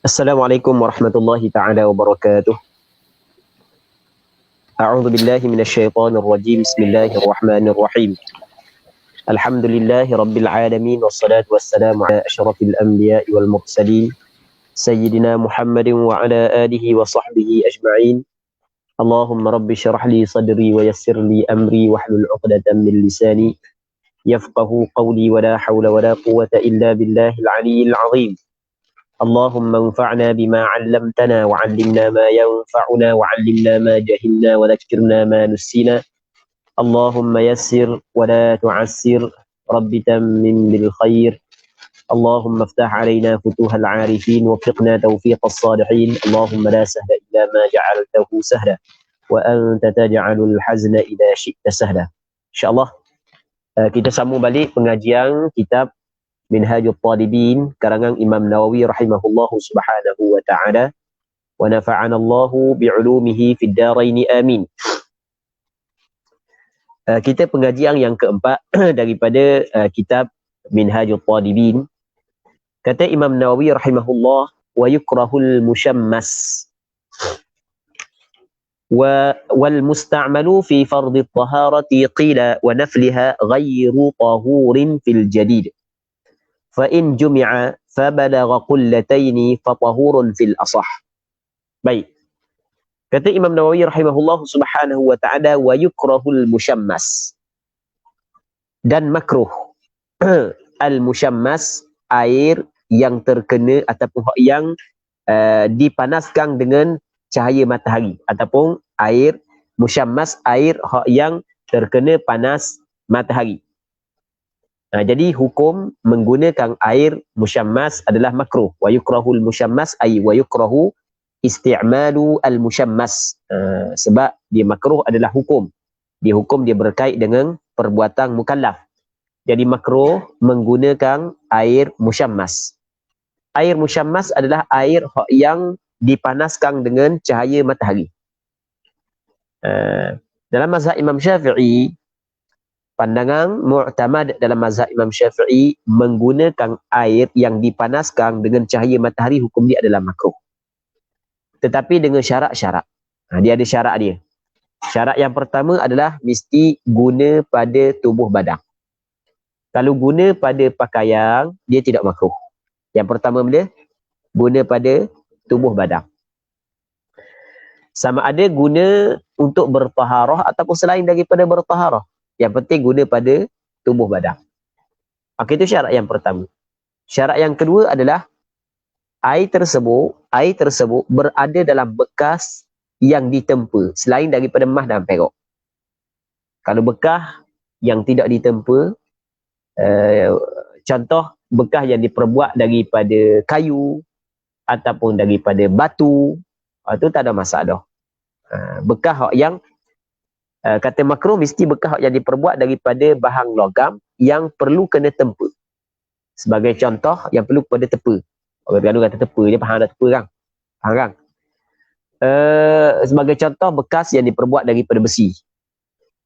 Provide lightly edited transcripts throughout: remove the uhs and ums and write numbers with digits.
Assalamualaikum warahmatullahi ta'ala wabarakatuh. A'udzu billahi minasyaitonir rajim. Bismillahirrahmanirrahim. Alhamdulillahi rabbil alamin wassalatu wassalamu ala asyrafil anbiya'i wal mursalin sayyidina Muhammadin wa ala alihi wa sahbihi ajma'in. Allahumma rabbi syrah li sadri wa yassir li amri wahlul 'uqdatam min lisani yafqahu qawli wa la hawla wa la quwwata illa billahil aliyyil 'azim. اللهم انفعنا بما علمتنا وعلمنا ما ينفعنا وعلمنا ما جهلنا وذكرنا ما نسينا اللهم يسر ولا تعسر رب تمم بالخير اللهم افتح علينا فتوح العارفين وفقنا توفيق الصالحين اللهم لا سهل إلا ما جعلته سهلا وأنت تجعل الحزن إذا شئت سهلا. InsyaAllah kita sambung balik pengajian kitab Minhajul Talibin karangan Imam Nawawi rahimahullahu subhanahu wa ta'ala wa nafa'ana Allahu bi'ulumihi fid daraini amin. Kita pengajian yang keempat daripada kitab Minhajul Talibin. Kata Imam Nawawi rahimahullah, wa yukrahul musyammas wal musta'malu fi fardhi at-taharati qila wa nafliha ghayru tahurin fil jadid. فَإِنْ جُمِعَ فَبَلَغَ قُلَّتَيْنِ فَطَهُورٌ فِي الْأَصَحِ. Baik. Kata Imam Nawawi rahimahullah subhanahu wa ta'ala, wa yukrahul musyammas. Dan makruh. Al-musyammas, air yang terkena ataupun yang dipanaskan dengan cahaya matahari. Ataupun air musyammas, air yang terkena panas matahari. Jadi hukum menggunakan air musyammas adalah makruh. Wa yukrahul musyammas ay wa yukrahu isti'malu al-musyammas. Sebab dia makruh adalah hukum. Dia berkait dengan perbuatan mukallaf. Jadi makruh menggunakan air musyammas. Air musyammas adalah air yang dipanaskan dengan cahaya matahari. Dalam mazhab Imam Syafi'i, pandangan mu'tamad dalam mazhab Imam Syafi'i, menggunakan air yang dipanaskan dengan cahaya matahari, hukum dia adalah makruh. Tetapi dengan syarat-syarat. Dia ada syarat dia. Syarat yang pertama adalah mesti guna pada tubuh badan. Kalau guna pada pakaian, dia tidak makruh. Yang pertama bila guna pada tubuh badan. Sama ada guna untuk bertaharah ataupun selain daripada bertaharah. Yang penting guna pada tubuh badan. Itu syarat yang pertama. Syarat yang kedua adalah air tersebut berada dalam bekas yang ditempa selain daripada emas dan perak. Kalau bekas yang tidak ditempa, contoh bekas yang diperbuat daripada kayu ataupun daripada batu, itu tak ada masalah. Bekas yang kata makruh mesti bekas yang diperbuat daripada bahan logam yang perlu kena tempa. Sebagai contoh yang perlu pada tepa. Orang Terengganu kata tepa, dia faham dah tepa kan? Faham kan? Sebagai contoh bekas yang diperbuat daripada besi.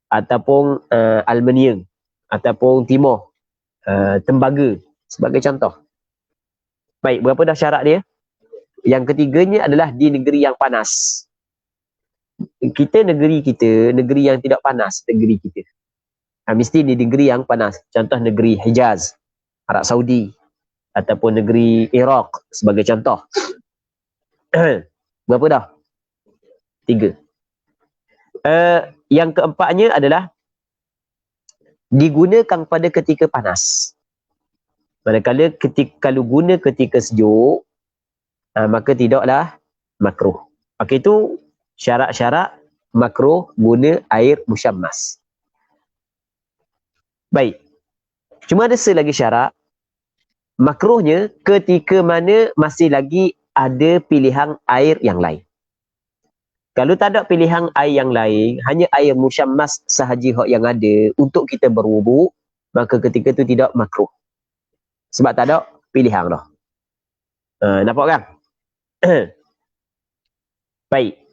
Ataupun aluminium. Ataupun timah. Tembaga. Sebagai contoh. Baik, berapa dah syarat dia? Yang ketiganya adalah di negeri yang panas. Negeri yang tidak panas, negeri kita. Mesti di negeri yang panas. Contoh negeri Hijaz, Arab Saudi, ataupun negeri Iraq sebagai contoh. Berapa dah? 3. Yang keempatnya adalah digunakan pada ketika panas. Manakala kalau guna ketika sejuk, maka tidaklah makruh. Itu syarat-syarat makruh guna air musyammas. Baik. Cuma ada selagi syarat. Makruhnya ketika mana masih lagi ada pilihan air yang lain. Kalau tak ada pilihan air yang lain, hanya air musyammas sahaja yang ada untuk kita berwuduk, maka ketika itu tidak makruh. Sebab tak ada pilihan dah. Nampak kan? Baik.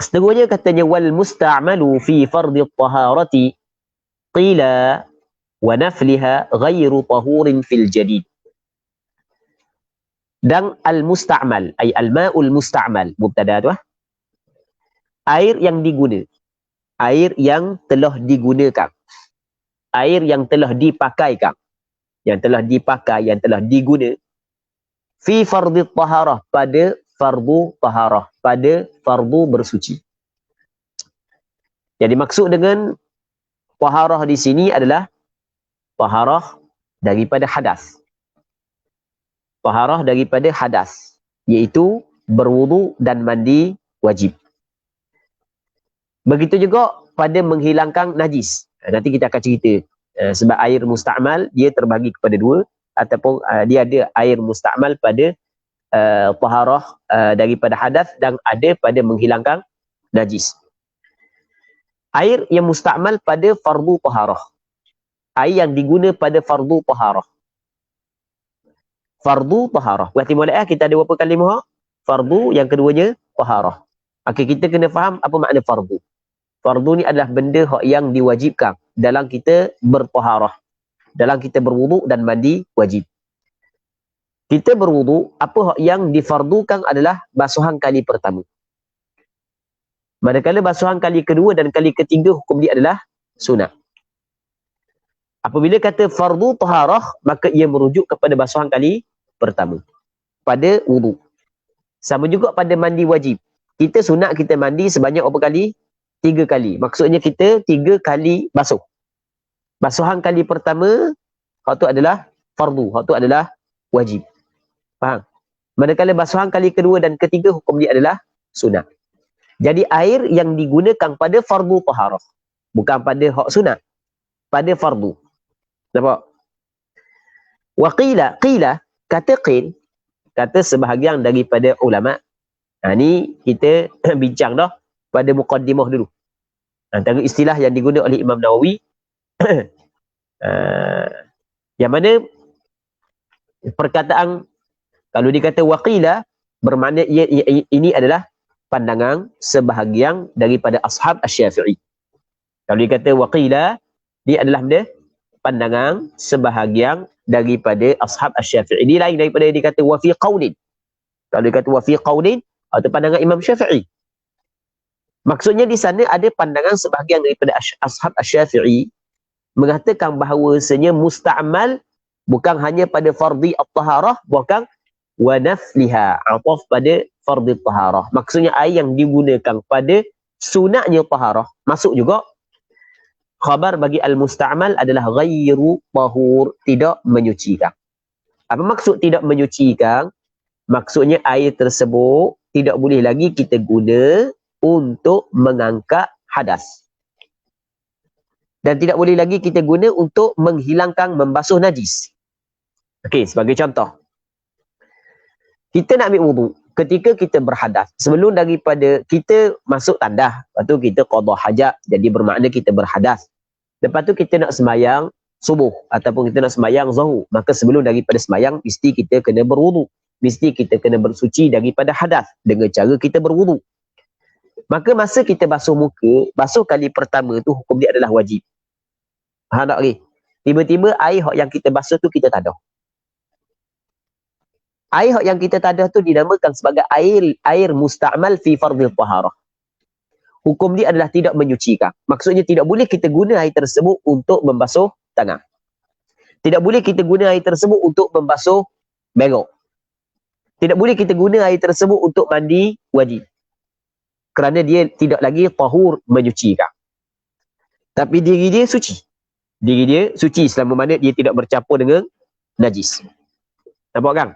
Seterusnya katanya wal musta'malu fi fardhi at-taharati qila wa nafliha ghairu tahurin fil jadid. Dan al-musta'mal, ay al-ma'ul musta'mal, mubtada tu air yang diguna, air yang telah digunakan, air yang telah dipakaikan, yang telah dipakai, yang telah diguna, fi fardhi taharah, pada fardu taharah, pada fardu bersuci. Jadi maksud dengan taharah di sini adalah taharah daripada hadas. Taharah daripada hadas, iaitu berwudu dan mandi wajib. Begitu juga pada menghilangkan najis. Nanti kita akan cerita. Sebab air musta'mal dia terbagi kepada dua, ataupun dia ada air musta'mal pada taharah daripada hadas dan ada pada menghilangkan najis. Air yang musta'mal pada fardu taharah, air yang diguna pada fardu taharah. Fardu taharah. Berarti mulai kita ada berapa kalimah? Fardu, yang keduanya taharah. Okey, kita kena faham apa makna fardu. Fardu ni adalah benda yang diwajibkan dalam kita bertaharah, dalam kita berwudu dan mandi wajib. Kita berwudu, apa yang difardukan adalah basuhan kali pertama. Manakala basuhan kali kedua dan kali ketiga, hukum dia adalah sunat. Apabila kata fardu taharah, maka ia merujuk kepada basuhan kali pertama pada wudu. Sama juga pada mandi wajib. Kita sunat kita mandi sebanyak berapa kali? 3 kali. Maksudnya kita 3 kali basuh. Basuhan kali pertama, hak tu adalah fardu, hak tu adalah wajib. Faham? Manakala basuhan kali kedua dan ketiga, hukum dia adalah sunat. Jadi air yang digunakan pada fardu taharah, bukan pada hak sunat, pada fardu. Nampak? Wa qila, kata qil, kata sebahagian daripada ulama. Ni kita bincang dah pada muqaddimah dulu. Antara istilah yang digunakan oleh Imam Nawawi, yang mana perkataan, kalau dikata waqila, bermakna ini adalah pandangan sebahagian daripada ashab asy-Syafi'i. Kalau dikata waqila, dia adalah benda pandangan sebahagian daripada ashab asy-Syafi'i. Ini lain daripada dikata wa fi qaulin. Kalau dikata wa fi qaulin, atau pandangan Imam Syafi'i. Maksudnya di sana ada pandangan sebahagian daripada ashab asy-Syafi'i mengatakan bahawasanya musta'mal bukan hanya pada fardhi at-taharah, bahkan wa nafliha, ataf pada fardhi at-taharah. Maksudnya air yang digunakan pada sunatnya taharah masuk juga. Khabar bagi al-musta'mal adalah ghairu tahur, tidak menyucikan. Apa maksud tidak menyucikan? Maksudnya air tersebut tidak boleh lagi kita guna untuk mengangkat hadas. Dan tidak boleh lagi kita guna untuk menghilangkan, membasuh najis. Okey, sebagai contoh. Kita nak ambil wudu. Ketika kita berhadas, sebelum daripada kita masuk tandah, lepas tu kita qada hajat, jadi bermakna kita berhadas. Lepas tu kita nak sembahyang subuh ataupun kita nak sembahyang zuhur, maka sebelum daripada sembahyang mesti kita kena berwudu. Mesti kita kena bersuci daripada hadas dengan cara kita berwudu. Maka masa kita basuh muka, basuh kali pertama tu hukum dia adalah wajib. Faham tak lagi? Tiba-tiba air yang kita basuh tu kita tadah. Air yang kita tadah tu dinamakan sebagai air musta'mal fi fardhi taharah. Hukum dia adalah tidak menyucikan. Maksudnya tidak boleh kita guna air tersebut untuk membasuh tangan. Tidak boleh kita guna air tersebut untuk membasuh berok. Tidak boleh kita guna air tersebut untuk mandi wajib. Kerana dia tidak lagi tahur, menyucikan. Tapi diri dia suci. Diri dia suci selama mana dia tidak bercampur dengan najis. Nampak kan?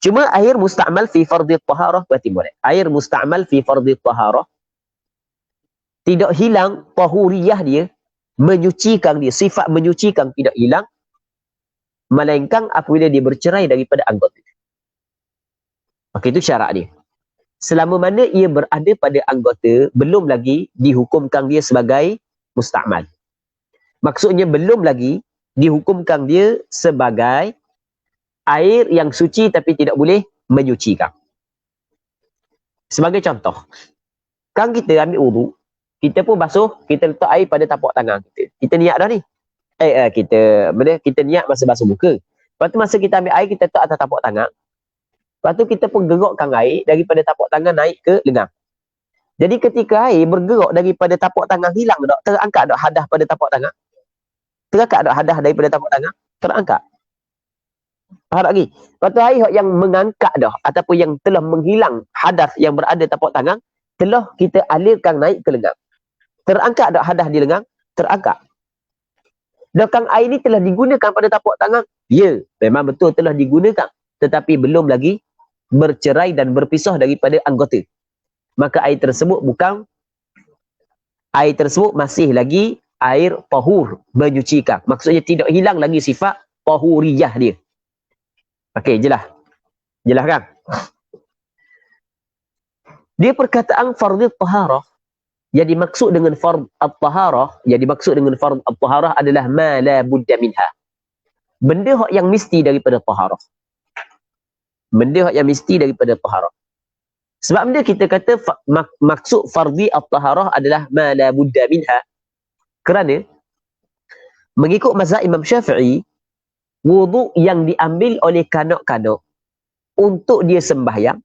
Cuma air musta'mal fi fardhi taharah berarti boleh. Air musta'mal fi fardhi taharah tidak hilang tahuriyah dia, menyucikan dia, sifat menyucikan tidak hilang, melainkan apabila dia bercerai daripada anggota. Okey, itu syarat dia. Selama mana ia berada pada anggota, belum lagi dihukumkan dia sebagai musta'mal. Maksudnya belum lagi dihukumkan dia sebagai air yang suci tapi tidak boleh menyucikan. Sebagai contoh, kan kita ambil wudu, kita pun basuh, kita letak air pada tapak tangan kita. Kita niat dah ni. Kita niat masa basuh muka. Lepas tu masa kita ambil air, kita letak atas tapak tangan. Lepas tu kita pun gerokkan air daripada tapak tangan naik ke lengan. Jadi ketika air bergerak daripada tapak tangan hilang tak? Terangkat tak hadas pada tapak tangan? Terangkat tak hadas daripada tapak tangan? Terangkat. Faham lagi? Lepas tu air yang mengangkat dah ataupun yang telah menghilang hadas yang berada tapak tangan, telah kita alirkan naik ke lengan. Terangkat tak hadas di lengan? Terangkat. Adakah air ini telah digunakan pada tapak tangan? Ya, memang betul telah digunakan. Tetapi belum lagi bercerai dan berpisah daripada anggota. Maka air tersebut masih lagi air tahur, menyucikan. Maksudnya tidak hilang lagi sifat tahuriyah dia. Okey, jelas. Jelas kan? Dia perkataan fardhu taharah. Jadi maksud dengan fard at-taharah, adalah ma la budda minha. Benda hak yang mesti daripada taharah. Benda hak yang mesti daripada taharah. Sebab benda kita kata maksud fardhi at-taharah adalah ma la budda minha. Kerana mengikut mazhab Imam Syafi'i, wuduk yang diambil oleh kanak-kanak untuk dia sembahyang,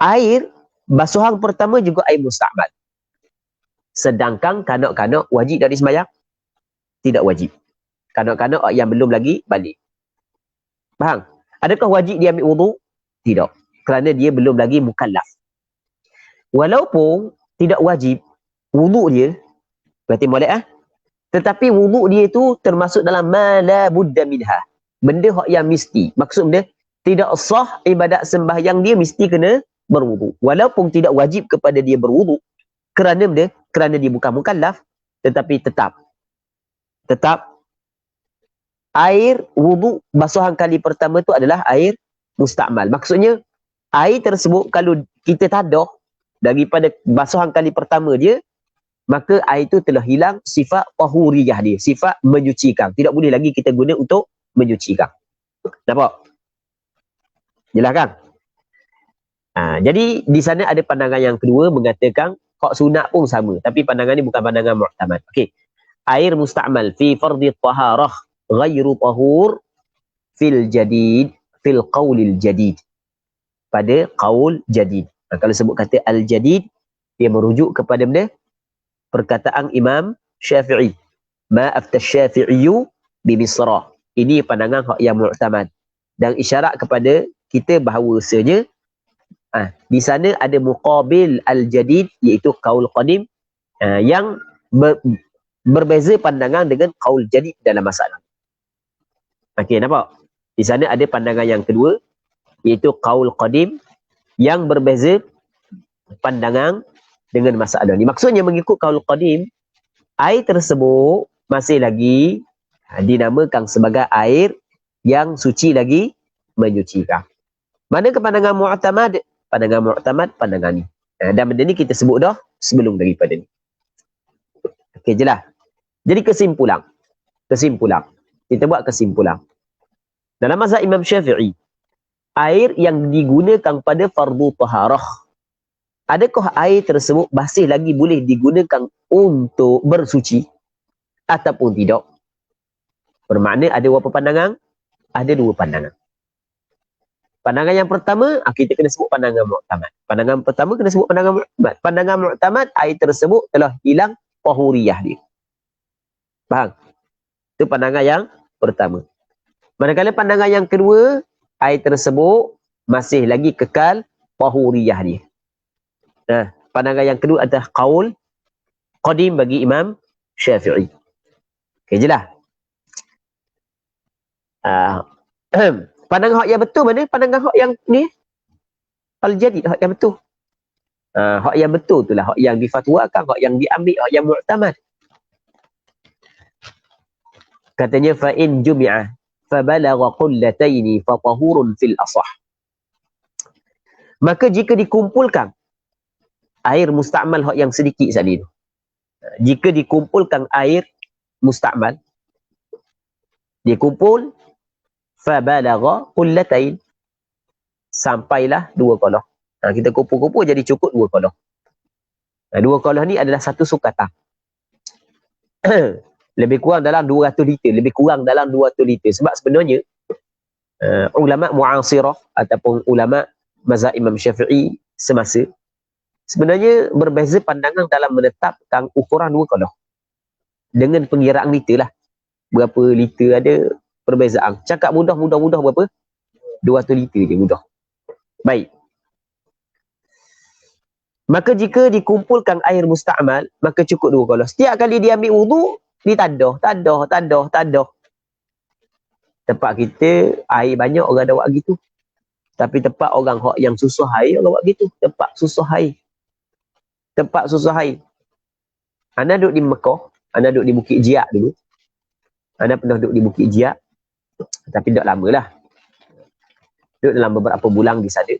air basuhan pertama juga air musta'mal. Sedangkan kanak-kanak wajib dari sembahyang? Tidak wajib. Kanak-kanak yang belum lagi balik. Faham? Adakah wajib dia ambil wuduk? Tidak. Kerana dia belum lagi mukallaf. Walaupun tidak wajib, wuduk dia, berarti molek tetapi wuduk dia itu termasuk dalam ma la budda minha. Benda hak yang mesti. Maksud dia, tidak sah ibadat sembahyang dia mesti kena berwuduk. Walaupun tidak wajib kepada dia berwuduk, kerana dia bukan mukallaf, tetapi tetap air wuduk basuhan kali pertama tu adalah air musta'mal. Maksudnya air tersebut kalau kita tadah daripada basuhan kali pertama dia, maka air itu telah hilang sifat tahuriyah dia, sifat menyucikan. Tidak boleh lagi kita guna untuk menyucikan. Nampak? Jelas kan? Jadi di sana ada pandangan yang kedua mengatakan hak sunat pun sama, tapi pandangan ni bukan pandangan mu'tamad. Okey. Air musta'mal fi fardhi taharah ghairu tahur fil qaulil jadid. Pada qaul jadid. Kalau sebut kata al-jadid, dia merujuk kepada benda perkataan Imam Syafi'i. Ma afta Syafi'iyu bi Misra. Ini pandangan hak yang mu'tamad. Dan isyarat kepada kita bahawasanya di sana ada muqabil al-jadid, iaitu qaul qadim, yang berbeza pandangan dengan qaul jadid dalam masalah. Okey, nampak? Di sana ada pandangan yang kedua, iaitu qaul qadim, yang berbeza pandangan dengan masalah ni. Maksudnya mengikut qaul qadim, air tersebut masih lagi dinamakan sebagai air yang suci lagi menyucikan. Mana ke pandangan mu'tamad? Pandangan ni. Dan benda ni kita sebut dah sebelum daripada ni. Okey, jelas. Jadi kesimpulan. Kita buat kesimpulan. Dalam mazhab Imam Syafi'i, air yang digunakan pada fardu taharah, adakah air tersebut masih lagi boleh digunakan untuk bersuci ataupun tidak? Bermakna ada berapa pandangan? Ada dua pandangan. Pandangan yang pertama, kita kena sebut pandangan mu'tamad. Pandangan pertama kena sebut pandangan mu'tamad. Pandangan mu'tamad, air tersebut telah hilang tahuriyah dia. Faham? Itu pandangan yang pertama. Manakala pandangan yang kedua, air tersebut masih lagi kekal tahuriyah dia. Pandangan yang kedua adalah qaul qadim bagi Imam Syafi'i. Okey, jelas? Pandangan hak yang betul mana? Pandangan hak yang ni al-jadid, hak yang betul. Hak yang betul itulah hak yang difatwakan, hak yang diambil, hak yang mu'tamad. Katanya fa in jumi'a fa balagha qullataini fa tahurun fil asah. Maka jika dikumpulkan air musta'mal hak yang sedikit tadi tu. Jika dikumpulkan air musta'mal, dikumpul fa balagha qullatain, sampailah 2 kolah. Kita kumpul-kumpul jadi cukup 2 kolah. 2 kolah ni adalah satu sukatan. Lebih kurang dalam 200 liter. Sebab sebenarnya ulama mu'asirah ataupun ulama mazhab Imam Syafi'i semasa sebenarnya berbeza pandangan dalam menetapkan ukuran dua qadah dengan pengiraan liter lah. Berapa liter ada perbezaan. Cakap mudah berapa? 200 liter je mudah. Baik. Maka jika dikumpulkan air musta'mal, maka cukup dua qadah. Setiap kali dia ambil wudu, dia tadah. Tempat kita air banyak orang ada buat gitu. Tapi tempat orang yang susah air orang buat gitu. Tempat susah air. Ana duduk di Mekah, ana duduk di Bukit Jiak dulu. Ana pernah duduk di Bukit Jiak. Tapi tak lama lah. Duduk dalam beberapa bulan di sana.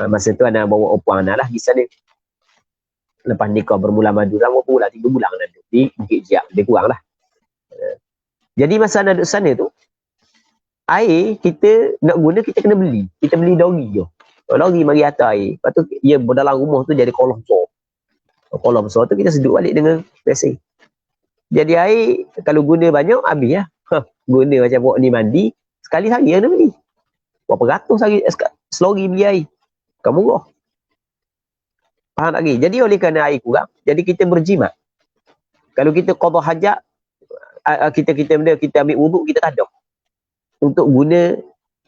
Masa tu ana bawa opang ana lah di sana. Lepas nikah bermula madu dalam berapa bulan? 3 bulan ana duduk di Bukit Jiak. Lebih kurang lah. Jadi masa ana duduk sana tu, air kita nak guna kita kena beli. Kita beli lori je. Lori mari atas air. Lepas tu ia dalam rumah tu jadi kolam besar. Kolam besar tu kita sedut balik dengan biasa. Jadi air kalau guna banyak habis lah. Guna macam buat ni mandi, sekali sehari kena beli. Berapa ratus hari selori beli air. Bukan murah. Faham tak lagi? Jadi oleh kerana air kurang, jadi kita berjimat. Kalau kita qada hajat, kita ambil wuduk, kita tadah. Untuk guna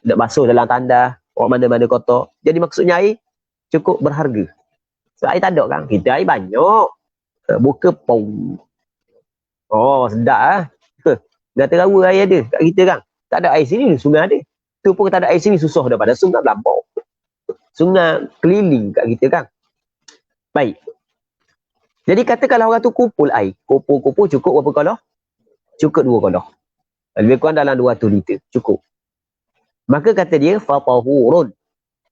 nak basuh dalam tandas, orang mana-mana kotor. Jadi maksudnya air cukup berharga. So air tak ada kan? Kita air banyak. Buka pau. Oh, sedap lah. Dah terawa air ada kat kita kan? Tak ada air sini, sungai ada. Tu pun tak ada air sini, susah daripada sungai Belampau. Sungai keliling kat kita kan? Baik. Jadi katakanlah orang tu kumpul air. Kumpul cukup berapa qadah? Cukup 2 qadah. Lebih kurang dalam 200 liter. Cukup. Maka kata dia, fatahurun.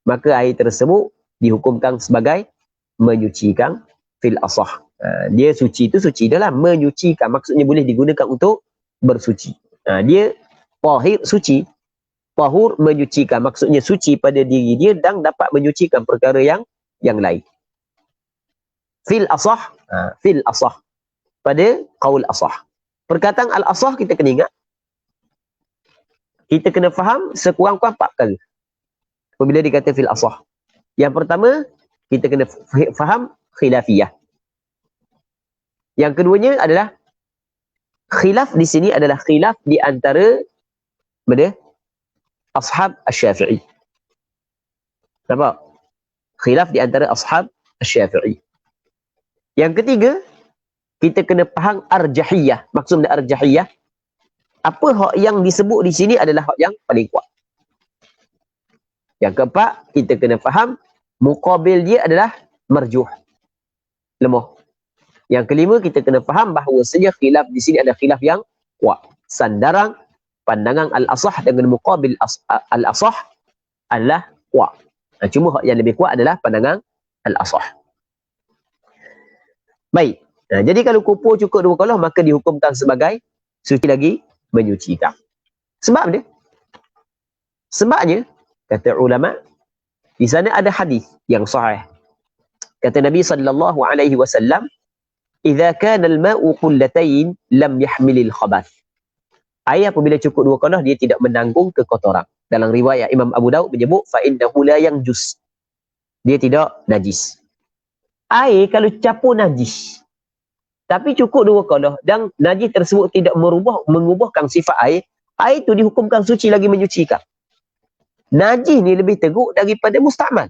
Maka air tersebut dihukumkan sebagai menyucikan fil asah. Dia suci tu suci dah lah. Menyucikan. Maksudnya boleh digunakan untuk bersuci. Dia tahir suci. Tahur menyucikan. Maksudnya suci pada diri dia dan dapat menyucikan perkara yang lain. Fil asah. Fil asah. Pada qaul asah. Perkataan al-asah kita kena ingat. Kita kena faham sekurang-kurang 4 perkara. Apabila dikata fil asah. Yang pertama, kita kena faham khilafiyah. Yang keduanya adalah khilaf di sini adalah khilaf di antara ashab asy-Syafi'i. Nampak? Khilaf di antara ashab asy-Syafi'i. Yang ketiga, kita kena faham arjahiyah. Maksud arjahiyah, apa hak yang disebut di sini adalah hak yang paling kuat. Yang keempat, kita kena faham muqabil dia adalah marjuh. Lemah. Yang kelima, kita kena faham bahawa saja khilaf di sini adalah khilaf yang kuat. Sandaran pandangan al-asah dengan muqabil al-asah adalah kuat. Cuma hak yang lebih kuat adalah pandangan al-asah. Baik. Jadi kalau kumpul cukup 2 qadah, maka dihukumkan sebagai suci lagi menyucikan. Sebab dia? Sebabnya, kata ulama, di sana ada hadis yang sahih. Kata Nabi sallallahu alaihi wasallam, "Idza kana al-ma'u qullatayn lam yahmilil khabath." Air apabila cukup 2 qadah, dia tidak menanggung kekotoran. Dalam riwayat Imam Abu Daud menyebut fa innahu la yanjus. Dia tidak najis. Air kalau campur najis, tapi cukup 2 qadah dan najis tersebut tidak mengubahkan sifat air itu dihukumkan suci lagi menyucikan. Najis ni lebih teruk daripada musta'mal.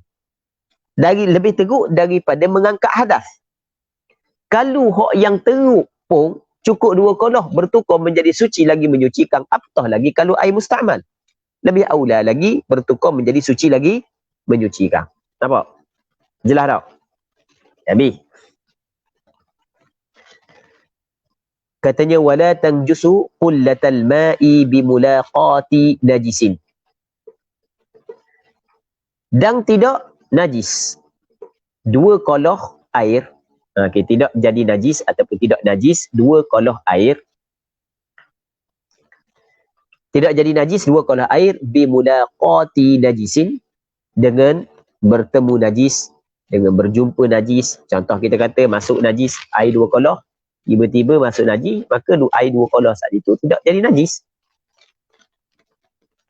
Lebih teruk daripada mengangkat hadas. Kalau hak yang teruk pun cukup 2 qadah bertukar menjadi suci lagi menyucikan, apatah lagi kalau air musta'mal. Lebih aula lagi bertukar menjadi suci lagi menyucikan. Nampak? Jelas tak? Habis. Katanya wala tanjusu qullatal ma'i bimulaqati najisin. Dan tidak najis 2 qadah air. Okay, tidak jadi najis ataupun tidak najis 2 qadah air. Tidak jadi najis 2 qadah air bimulaqati najisin, dengan bertemu najis, dengan berjumpa najis. Contoh kita kata masuk najis air 2 qadah, tiba-tiba masuk najis, maka air 2 qadah saat itu tidak jadi najis.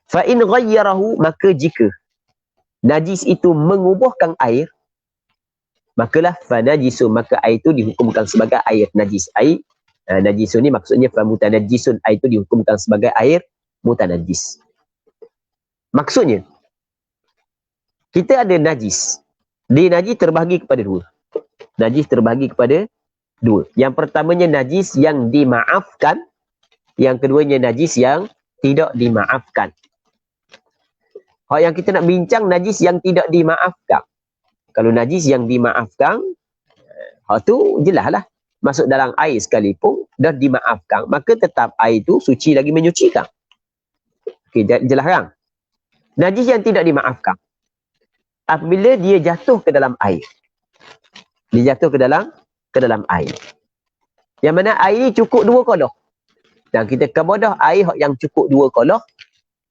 Fa in ghayyarahu, maka jika najis itu mengubahkan air, makalah fa najisun, maka air itu dihukumkan sebagai air najis. Air najisun ni maksudnya fa mutanajjisun, air itu dihukumkan sebagai air mutanajjis. Maksudnya kita ada najis. Najis terbahagi kepada dua. Najis terbahagi kepada dua. Yang pertamanya najis yang dimaafkan, yang keduanya najis yang tidak dimaafkan. Yang kita nak bincang najis yang tidak dimaafkan. Kalau najis yang dimaafkan, tu jelaslah. Masuk dalam air sekalipun dah dimaafkan, maka tetap air itu suci lagi menyucikan. Okey, jelas kan? Najis yang tidak dimaafkan, apabila dia jatuh ke dalam air. Dia jatuh ke dalam air. Yang mana air ni cukup 2 koloh. Dan kita kemudah air yang cukup 2 koloh,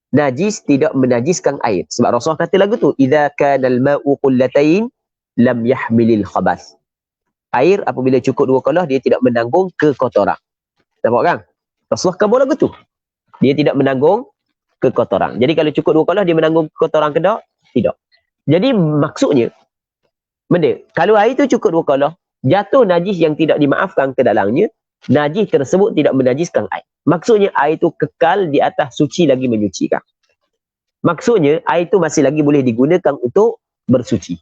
najis tidak menajiskan air. Sebab Rasulullah kata lagu tu, idza kana al-ma'u qullatain lam yahmilil khabath. Air apabila cukup 2 koloh, dia tidak menanggung kekotoran. Nampak kan? Rasulullah kabur lagu tu. Dia tidak menanggung kekotoran. Jadi kalau cukup 2 koloh, dia menanggung kekotoran ke tak? Tidak. Jadi maksudnya, benda, kalau air tu cukup 2 koloh, jatuh najis yang tidak dimaafkan ke dalamnya, najis tersebut tidak menajiskan air. Maksudnya air itu kekal di atas suci lagi menyucikan. Maksudnya air itu masih lagi boleh digunakan untuk bersuci.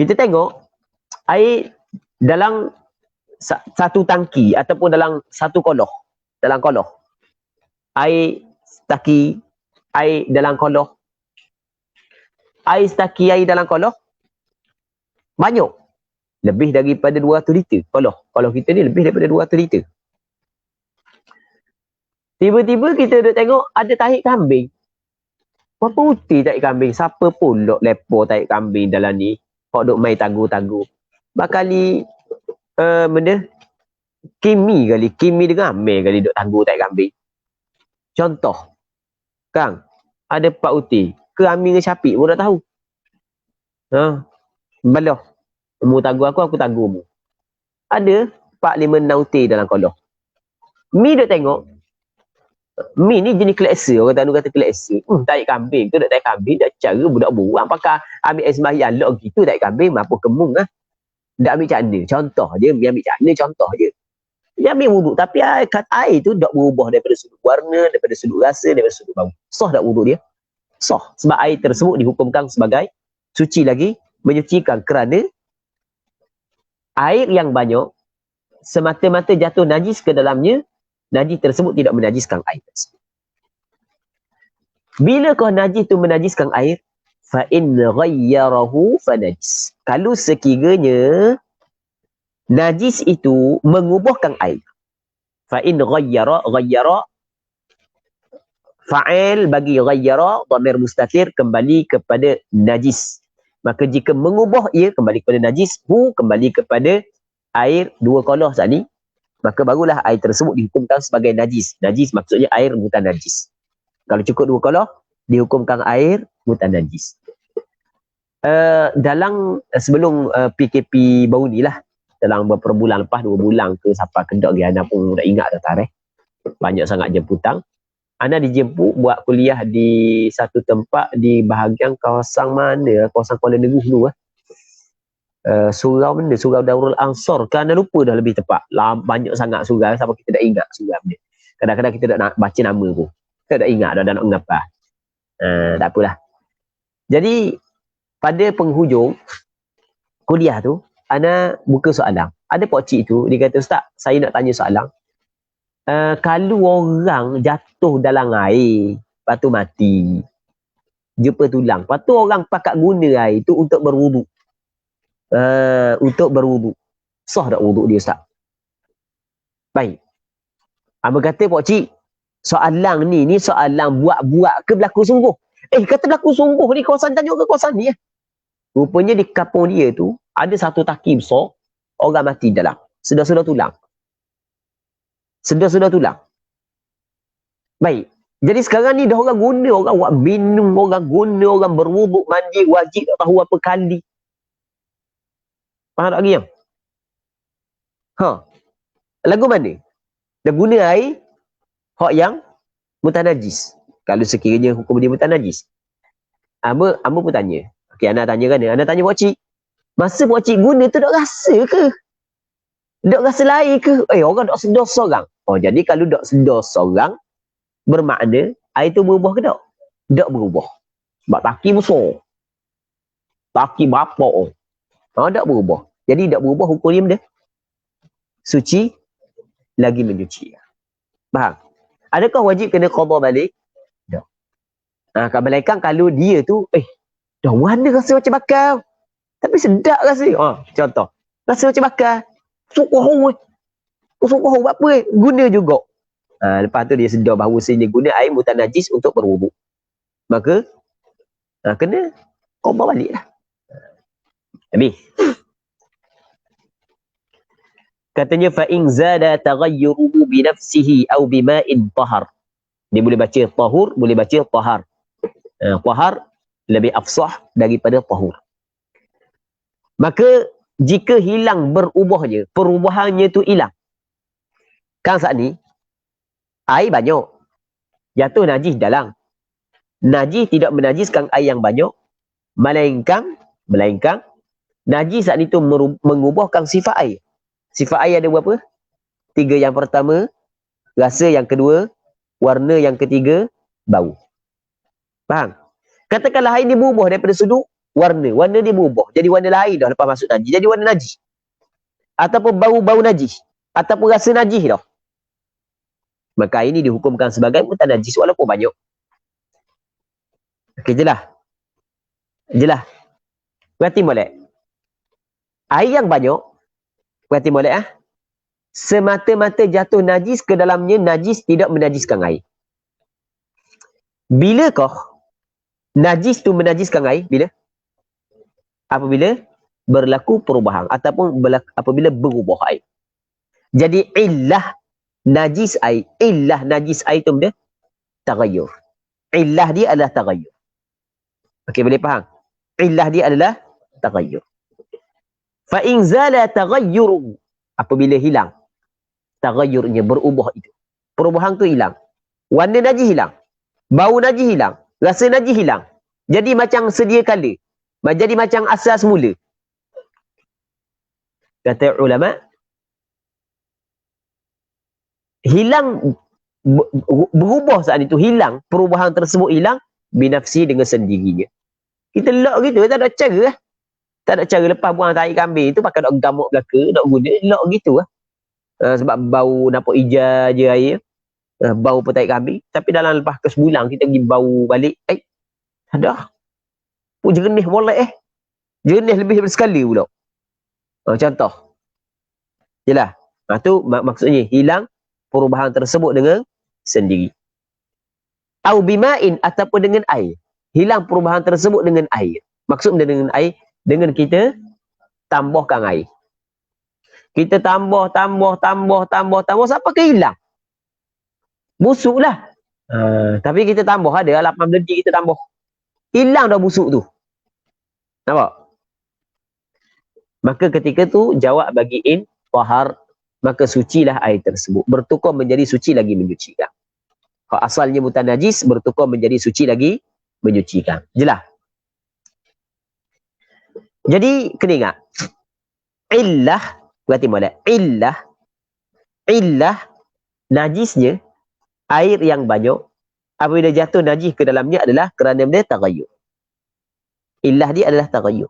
Kita tengok air dalam satu tangki ataupun dalam satu koloh. Dalam koloh. Air setaki, air dalam koloh. Air setaki air dalam koloh banyak. Lebih daripada 200 liter koloh. Koloh kita ni lebih daripada 200 liter. Tiba-tiba kita duduk tengok ada tahi kambing. Berapa putih tahi kambing? Siapa pun duk lepo tahi kambing dalam ni? Hok duk main tagu-tagu. Bakali benda kimi dengan amel kali duk tagu tahi kambing. Contoh, Kang, ada pak uti, ke ambil dengan capik pun dah tahu. Belah. Mu tagu aku tagu mu. Ada 4-5 uti dalam koloh. Mi duk tengok. Mi ni jenis keleksa. Orang Tanu kata keleksa. Tarik kambing tu, dak tarik kambing, dak cara budak buang. Pakai ambil air sembahyang lok gitu, tarik kambing, mampu kemung lah. Dak ambil cakna. Contoh je. Dia ambil cakna, contoh je. Dia ambil wuduk. Tapi air tu dak berubah daripada sudut warna, daripada sudut rasa, daripada sudut bau. Sah tak wuduk dia? Sah. Sebab air tersebut dihukumkan sebagai suci lagi, menyucikan kerana air yang banyak semata-mata jatuh najis ke dalamnya, najis tersebut tidak menajiskan air tersebut. Bila kau najis tu menajiskan air, fa in ghayyarahu fa najis. Kalau sekiranya najis itu mengubahkan air. Fa in ghayyara fa'il bagi ghayyara, dhamir mustatir kembali kepada najis. Maka jika mengubah ia kembali kepada najis, kembali kepada air 2 koloh saat ni, maka barulah air tersebut dihukumkan sebagai najis. Najis maksudnya air mutanajis. Kalau cukup 2 koloh, dihukumkan air mutanajis. Dalam sebelum PKP baru ni lah, dalam beberapa bulan lepas, 2 bulan ke sampai kedok dia, Ana pun dah ingat dah tarikh. Banyak sangat jemputan. Ana dijemput buat kuliah di satu tempat di bahagian kawasan mana? Kawasan Kuala Negeri dulu. Surau benda, Surau Darul Ansar. Kan Ana lupa dah lebih tepat. Banyak sangat surau sampai kita dah ingat surau benda. Kadang-kadang kita nak baca nama pun. Kita dah ingat dah nak mengapa. Tak apalah. Jadi pada penghujung kuliah tu, Ana buka soalan. Ada pakcik tu, dia kata, Ustaz, saya nak tanya soalan. Kalau orang jatuh dalam air, lepas tu mati, jumpa tulang, lepas tu orang pakat guna air tu untuk berwuduk. Untuk berwuduk. Sah tak wuduk dia, Ustaz? Baik. Abang kata, pakcik, soalan ni soalan buat-buat ke berlaku sungguh? Kata berlaku sungguh ni kawasan Tanjung ke kawasan ni? Rupanya di kampung dia tu, ada satu taki besar, orang mati dalam. Sudah-sudah tulang. Sudah-sudah tulang. Baik. Jadi sekarang ni dah orang guna, orang buat minum, orang guna, orang berwuduk, mandi, wajib tak tahu apa kali. Faham tak lagi yang? Lagu mana? Dah guna air, hak yang mutanajis. Kalau sekiranya hukum dia buta najis. Amba pun tanya. Okey, anak tanya kan dia. Anak tanya pakcik. Masa pakcik guna tu dok rasa ke? Dok rasa lain ke? Orang dok sedar seorang. Jadi kalau dok sedar seorang, bermakna air tu berubah ke dok? Dok berubah. Sebab taki besar. Taki berapa? Dok berubah. Jadi dok berubah hukum dia benda. Suci lagi mencuci. Faham? Adakah wajib kena qada balik? Tak. Kebalikan kalau dia tu, dah mana rasa macam bakar. Tapi sedap rasa. Contoh. Rasa macam bakar. Sukuh. Sukuh buat apa? Guna juga. Lepas tu dia sedar bahawa dia guna air mutan najis untuk berwuduk. Maka, kena qada balik lah. Habis. Katanya fa'in zada taghayyuruhu binafsihi aw bima'in tahar. Dia boleh baca tahur, boleh baca tahar. Tahar lebih afsah daripada tahur. Maka jika hilang berubahnya, perubahannya tu hilang. Kan saat ni air banyak. Jatuh najis dalam. Najis tidak menajiskan air yang banyak, melainkan najis saat itu mengubahkan sifat air. Sifat air ada berapa? 3. Yang pertama, rasa. Yang kedua, warna. Yang ketiga, bau. Faham? Katakanlah air ni berubah daripada sudut warna. Warna dia berubah. Jadi warna lain dah lepas masuk najis. Jadi warna najis. Ataupun bau najis. Ataupun rasa najis dah. Maka air ni dihukumkan sebagai mutan najis walaupun banyak. Okey, jelas? Jelas? Berarti molek. Air yang banyak, berarti molek semata-mata jatuh najis ke dalamnya, najis tidak menajiskan air. Bilakah najis tu menajiskan air? Bila? Apabila berlaku perubahan ataupun apabila berubah air. Jadi illah najis air tu benda taghayyur. Illah dia adalah taghayyur. Okey, boleh faham? Illah dia adalah taghayyur. Fa in zala taghayyuruhu, apabila hilang taghayyurnya, berubah itu. Perubahan tu hilang. Warna najis hilang. Bau najis hilang. Rasa najis hilang. Jadi macam sedia kala. Jadi macam asal semula. Kata ulama, hilang, berubah saat itu, hilang, perubahan tersebut hilang, binafsi dengan sendirinya. Kita lock gitu, tak ada cara. Tak ada cara lepas buang tahi kambing tu pakai nak gamuk belaka, nak guna, lock gitu sebab bau nampak hijau je air. Bau petai kambing. Tapi dalam lepas ke sebulan kita pergi bau balik. Ada. Jernih boleh Jernih lebih daripada sekali pula. Contoh. Yelah. Tu maksudnya hilang perubahan tersebut dengan sendiri. Au bima'in, ataupun dengan air. Hilang perubahan tersebut dengan air. Maksudnya dengan air, dengan kita tambahkan air. Kita tambah sampai ke hilang. Busuklah. Tapi kita tambah, ada 8 beledi kita tambah. Hilang dah busuk tu. Nampak? Maka ketika tu jawab bagi in tahar, maka sucilah air tersebut. Bertukar menjadi suci lagi menyucikan. Kalau asalnya bukan najis, bertukar menjadi suci lagi menyucikan. Jelas? Jadi kena ingat. Illah, berarti mana? Illah najisnya air yang banyak, apabila jatuh najis ke dalamnya adalah kerana dia taghayyur. Illah dia adalah taghayyur.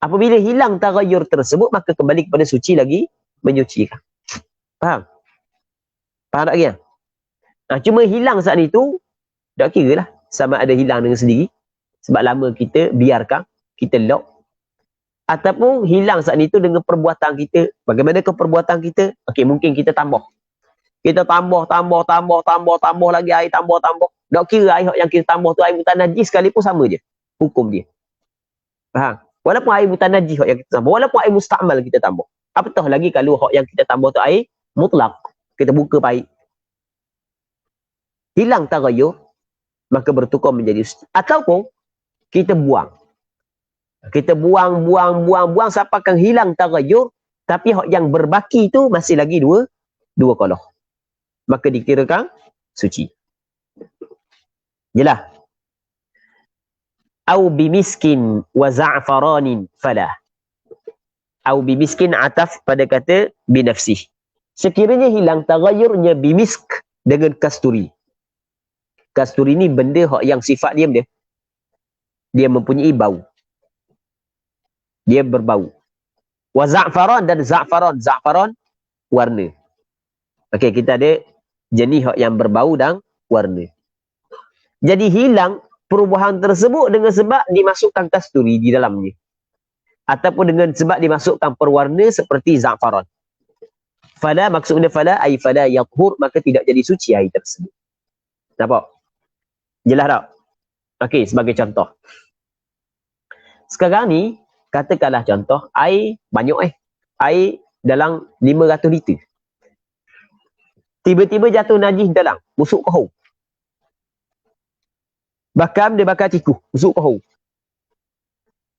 Apabila hilang taghayyur tersebut, maka kembali kepada suci lagi menyucikan. Faham? Faham tak kira? Cuma hilang saat itu, tak kira lah sama ada hilang dengan sendiri, sebab lama kita biarkan, kita lock, ataupun hilang saat itu dengan perbuatan kita. Bagaimana ke perbuatan kita? Okey, mungkin kita tambah. Kita tambah lagi air, tambah. Tak kira air yang kita tambah tu air bukan najis sekalipun sama je hukum dia. Faham? Walaupun air bukan najis yang kita tambah, walaupun air mustakmal kita tambah. Apatah lagi kalau yang kita tambah tu air mutlak, kita buka paip. Hilang taghayyur, maka bertukar menjadi ataupun kita buang. Kita buang sampai kan hilang taghayyur, tapi yang berbaki tu masih lagi dua koloh. Maka dikirakan suci. Jelas. Au bimiskin wa za'faranin falah. Au bimiskin ataf pada kata binafsih. Sekiranya hilang tagayurnya bimisk dengan kasturi. Kasturi ni benda yang sifat dia mempunyai bau. Dia berbau. Wa za'faran dan za'faran. Za'faran warna. Okey, kita ada jenis yang berbau dan warna. Jadi hilang perubahan tersebut dengan sebab dimasukkan kasturi di dalamnya. Ataupun dengan sebab dimasukkan perwarna seperti za'faran. Fala, maksudnya fala, ay fala yathur, maka tidak jadi suci air tersebut. Nampak? Jelas tak? Okey, sebagai contoh. Sekarang ni, katakanlah contoh, air banyak air dalam 500 liter. Tiba-tiba jatuh najis dalam, busuk kohong. Bakam dia bakar tikus, busuk kohong.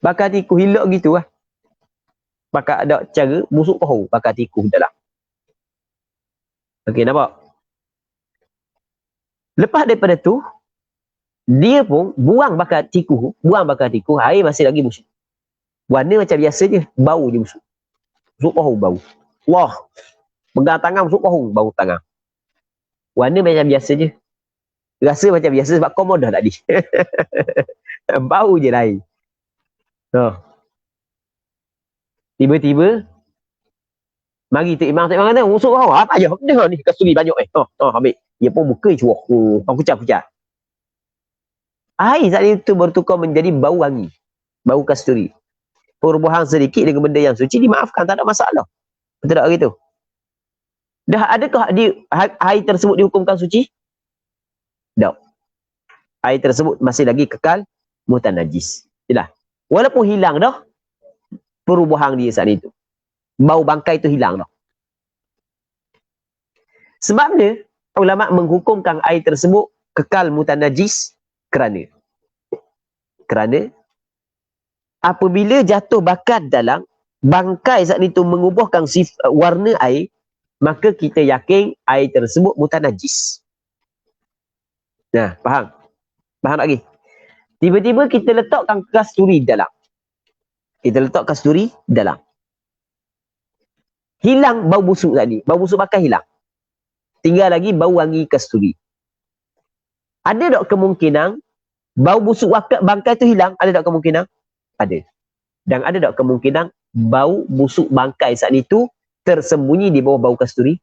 Bakar tikus hilak gitu lah. Bakar ada cara, busuk kohong, bakar tikus dalam. Okey, nampak? Lepas daripada tu, dia pun buang bakar tikus, air masih lagi busuk. Warna macam biasa je, bau je busuk. Busuk kohong bau. Wah, pegang tangan busuk kohong, bau tangan. Warna macam biasa je. Rasa macam biasa sebab komodah tadi. Bau je lah air. Tiba-tiba, mari Tok Imam kata, busuk kohong, apa aja? Dengar ni, kasturi banyak ambil. Dia pun buka cuak. Kucak-kucak. Air saat itu bertukar menjadi bau wangi. Bau kasturi. Perubahan sedikit dengan benda yang suci dimaafkan, tak ada masalah. Betul tak gitu? Dah adakah air tersebut dihukumkan suci? Tak. Air tersebut masih lagi kekal mutanajis. Jelas. Walaupun hilang dah perubahan dia saat itu. Bau bangkai itu hilang dah. Sebabnya ulama menghukumkan air tersebut kekal mutanajis kerana apabila jatuh bakat dalam bangkai saat itu mengubahkan warna air, maka kita yakin air tersebut mutanajis. Nah, faham? Faham lagi? Tiba-tiba kita letakkan kasturi dalam. Hilang bau busuk tadi. Bau busuk pakai hilang. Tinggal lagi bau wangi kasturi. Ada tak kemungkinan bau busuk bangkai tu hilang? Ada tak kemungkinan? Ada. Dan ada tak kemungkinan bau busuk bangkai saat itu tersembunyi di bawah bau kasturi?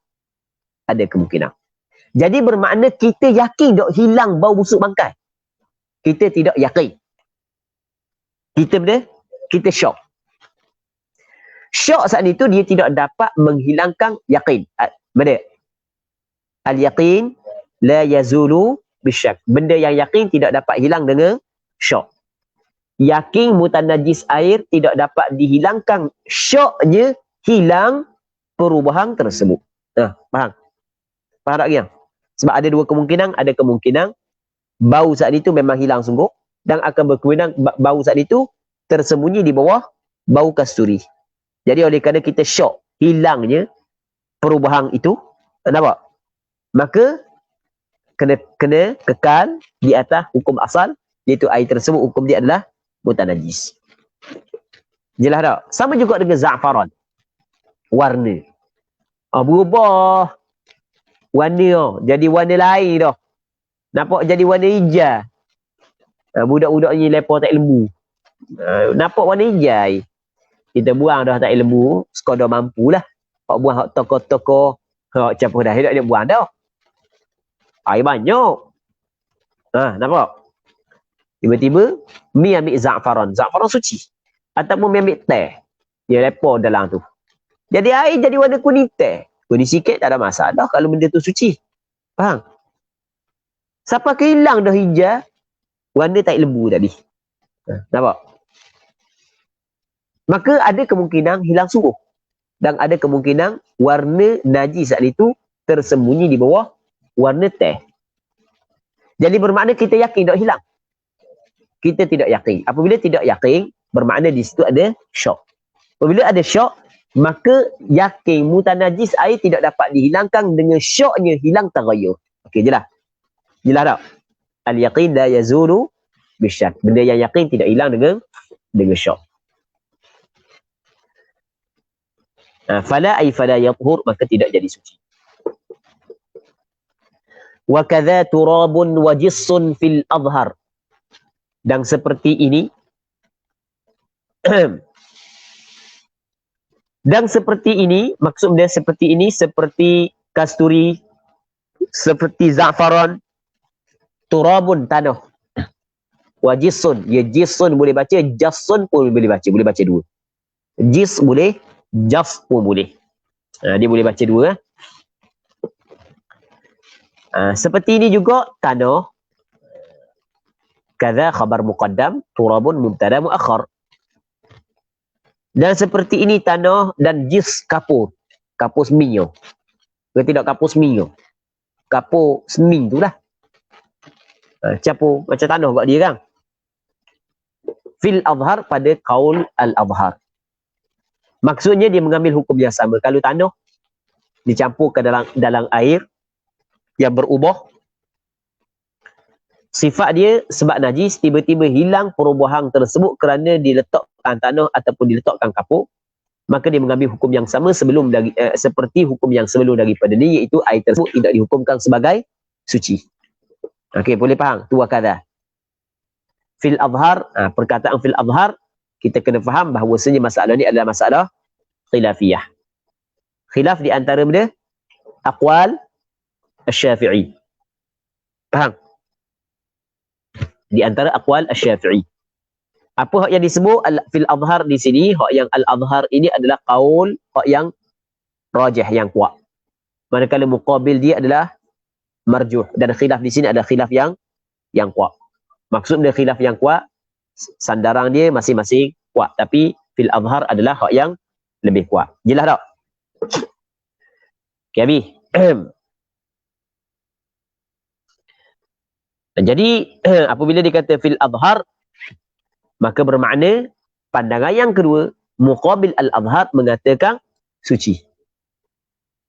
Ada kemungkinan. Jadi bermakna kita yakin tak hilang bau busuk bangkai? Kita tidak yakin. Kita syok. Syok saat itu dia tidak dapat menghilangkan yakin. Benda. Al-yaqin la yazulu bisyak. Benda yang yakin tidak dapat hilang dengan syok. Yakin mutanajis air tidak dapat dihilangkan syoknya hilang perubahan tersebut. Faham? Faham tak yang? Sebab ada dua kemungkinan. Ada kemungkinan bau saat itu memang hilang sungguh dan akan berkemungkinan bau saat itu tersembunyi di bawah bau kasturi. Jadi oleh kerana kita syok hilangnya perubahan itu, nampak? Maka kena kekal di atas hukum asal, iaitu air tersebut hukum dia adalah mutanajis. Jelas tak? Sama juga dengan za'faran. Warna. Berubah warna jadi warna lain dah. Nampak jadi warna hijau. Budak-budak ni lepas tak lembu. Nampak warna hijau. Kita buang dah tak lembu, sekadar mampulah. Hak buang hak toko-toko, hak campur dah, dia buang dah. Air banyak. Nampak? Tiba-tiba, mi ambil za'faran. Za'faran suci. Ataupun mi ambil teh. Dia lepas dalam tu. Jadi air jadi warna kuning teh. Kuning sikit tak ada masalah kalau benda tu suci. Faham? Siapa kehilang dah hijau, warna tak lembu tadi. Nampak? Maka ada kemungkinan hilang sungguh. Dan ada kemungkinan warna najis saat itu tersembunyi di bawah warna teh. Jadi bermakna kita yakin tak hilang. Kita tidak yakin. Apabila tidak yakin, bermakna di situ ada syok. Apabila ada syok, maka yakin mutanajis air tidak dapat dihilangkan dengan syoknya hilang tagayur. Okey, jelas? Jelas tak? Al-yaqin la yazulu bisyak. Benda yang yakin tidak hilang dengan syak. Fala ay fala yathur, maka tidak jadi suci. Wa kadza turabun wa jissun fil adhar. Dan seperti ini dan seperti ini, maksud dia seperti ini, seperti kasturi, seperti za'faran, turabun, tanah, wa jissun, ya jissun boleh baca, jassun pun boleh baca dua. Jis boleh, jas pun boleh. Dia boleh baca dua. Seperti ini juga tanah, kadza khabar muqaddam, turabun mubtada muakhar. Dan seperti ini tanah dan jis kapur, kapur seminyo. Ke tidak kapur seminyo. Kapur seming tu lah. Capur macam tanah buat dia kan. Fil adhar, pada qaul al-adhar. Maksudnya dia mengambil hukum yang sama. Kalau tanah dicampur ke dalam air yang berubah, sifat dia sebab najis, tiba-tiba hilang perubahan tersebut kerana diletakkan tanah ataupun diletakkan kapur, maka dia mengambil hukum yang sama sebelum seperti hukum yang sebelum daripada dia, iaitu air tersebut tidak dihukumkan sebagai suci. Okey, boleh faham? Tu wakadha. Fil adhar, perkataan fil adhar, kita kena faham bahawasanya masalah ni adalah masalah khilafiyah. Khilaf di antara benda aqwal asy-Syafi'i. Faham? Di antara aqwal asy-Syafi'i. Apa hak yang disebut fil adhar di sini? Hak yang al-adhar ini adalah qaul hak yang rajih, yang kuat. Manakala muqabil dia adalah marjuh, dan khilaf di sini adalah khilaf yang kuat. Maksud dia khilaf yang kuat, sandaran dia masing-masing kuat, tapi fil adhar adalah hak yang lebih kuat. Jelas tak? Okay, Abi. Jadi apabila dikata fil adhar, maka bermakna pandangan yang kedua, muqabil al-adhar, mengatakan suci.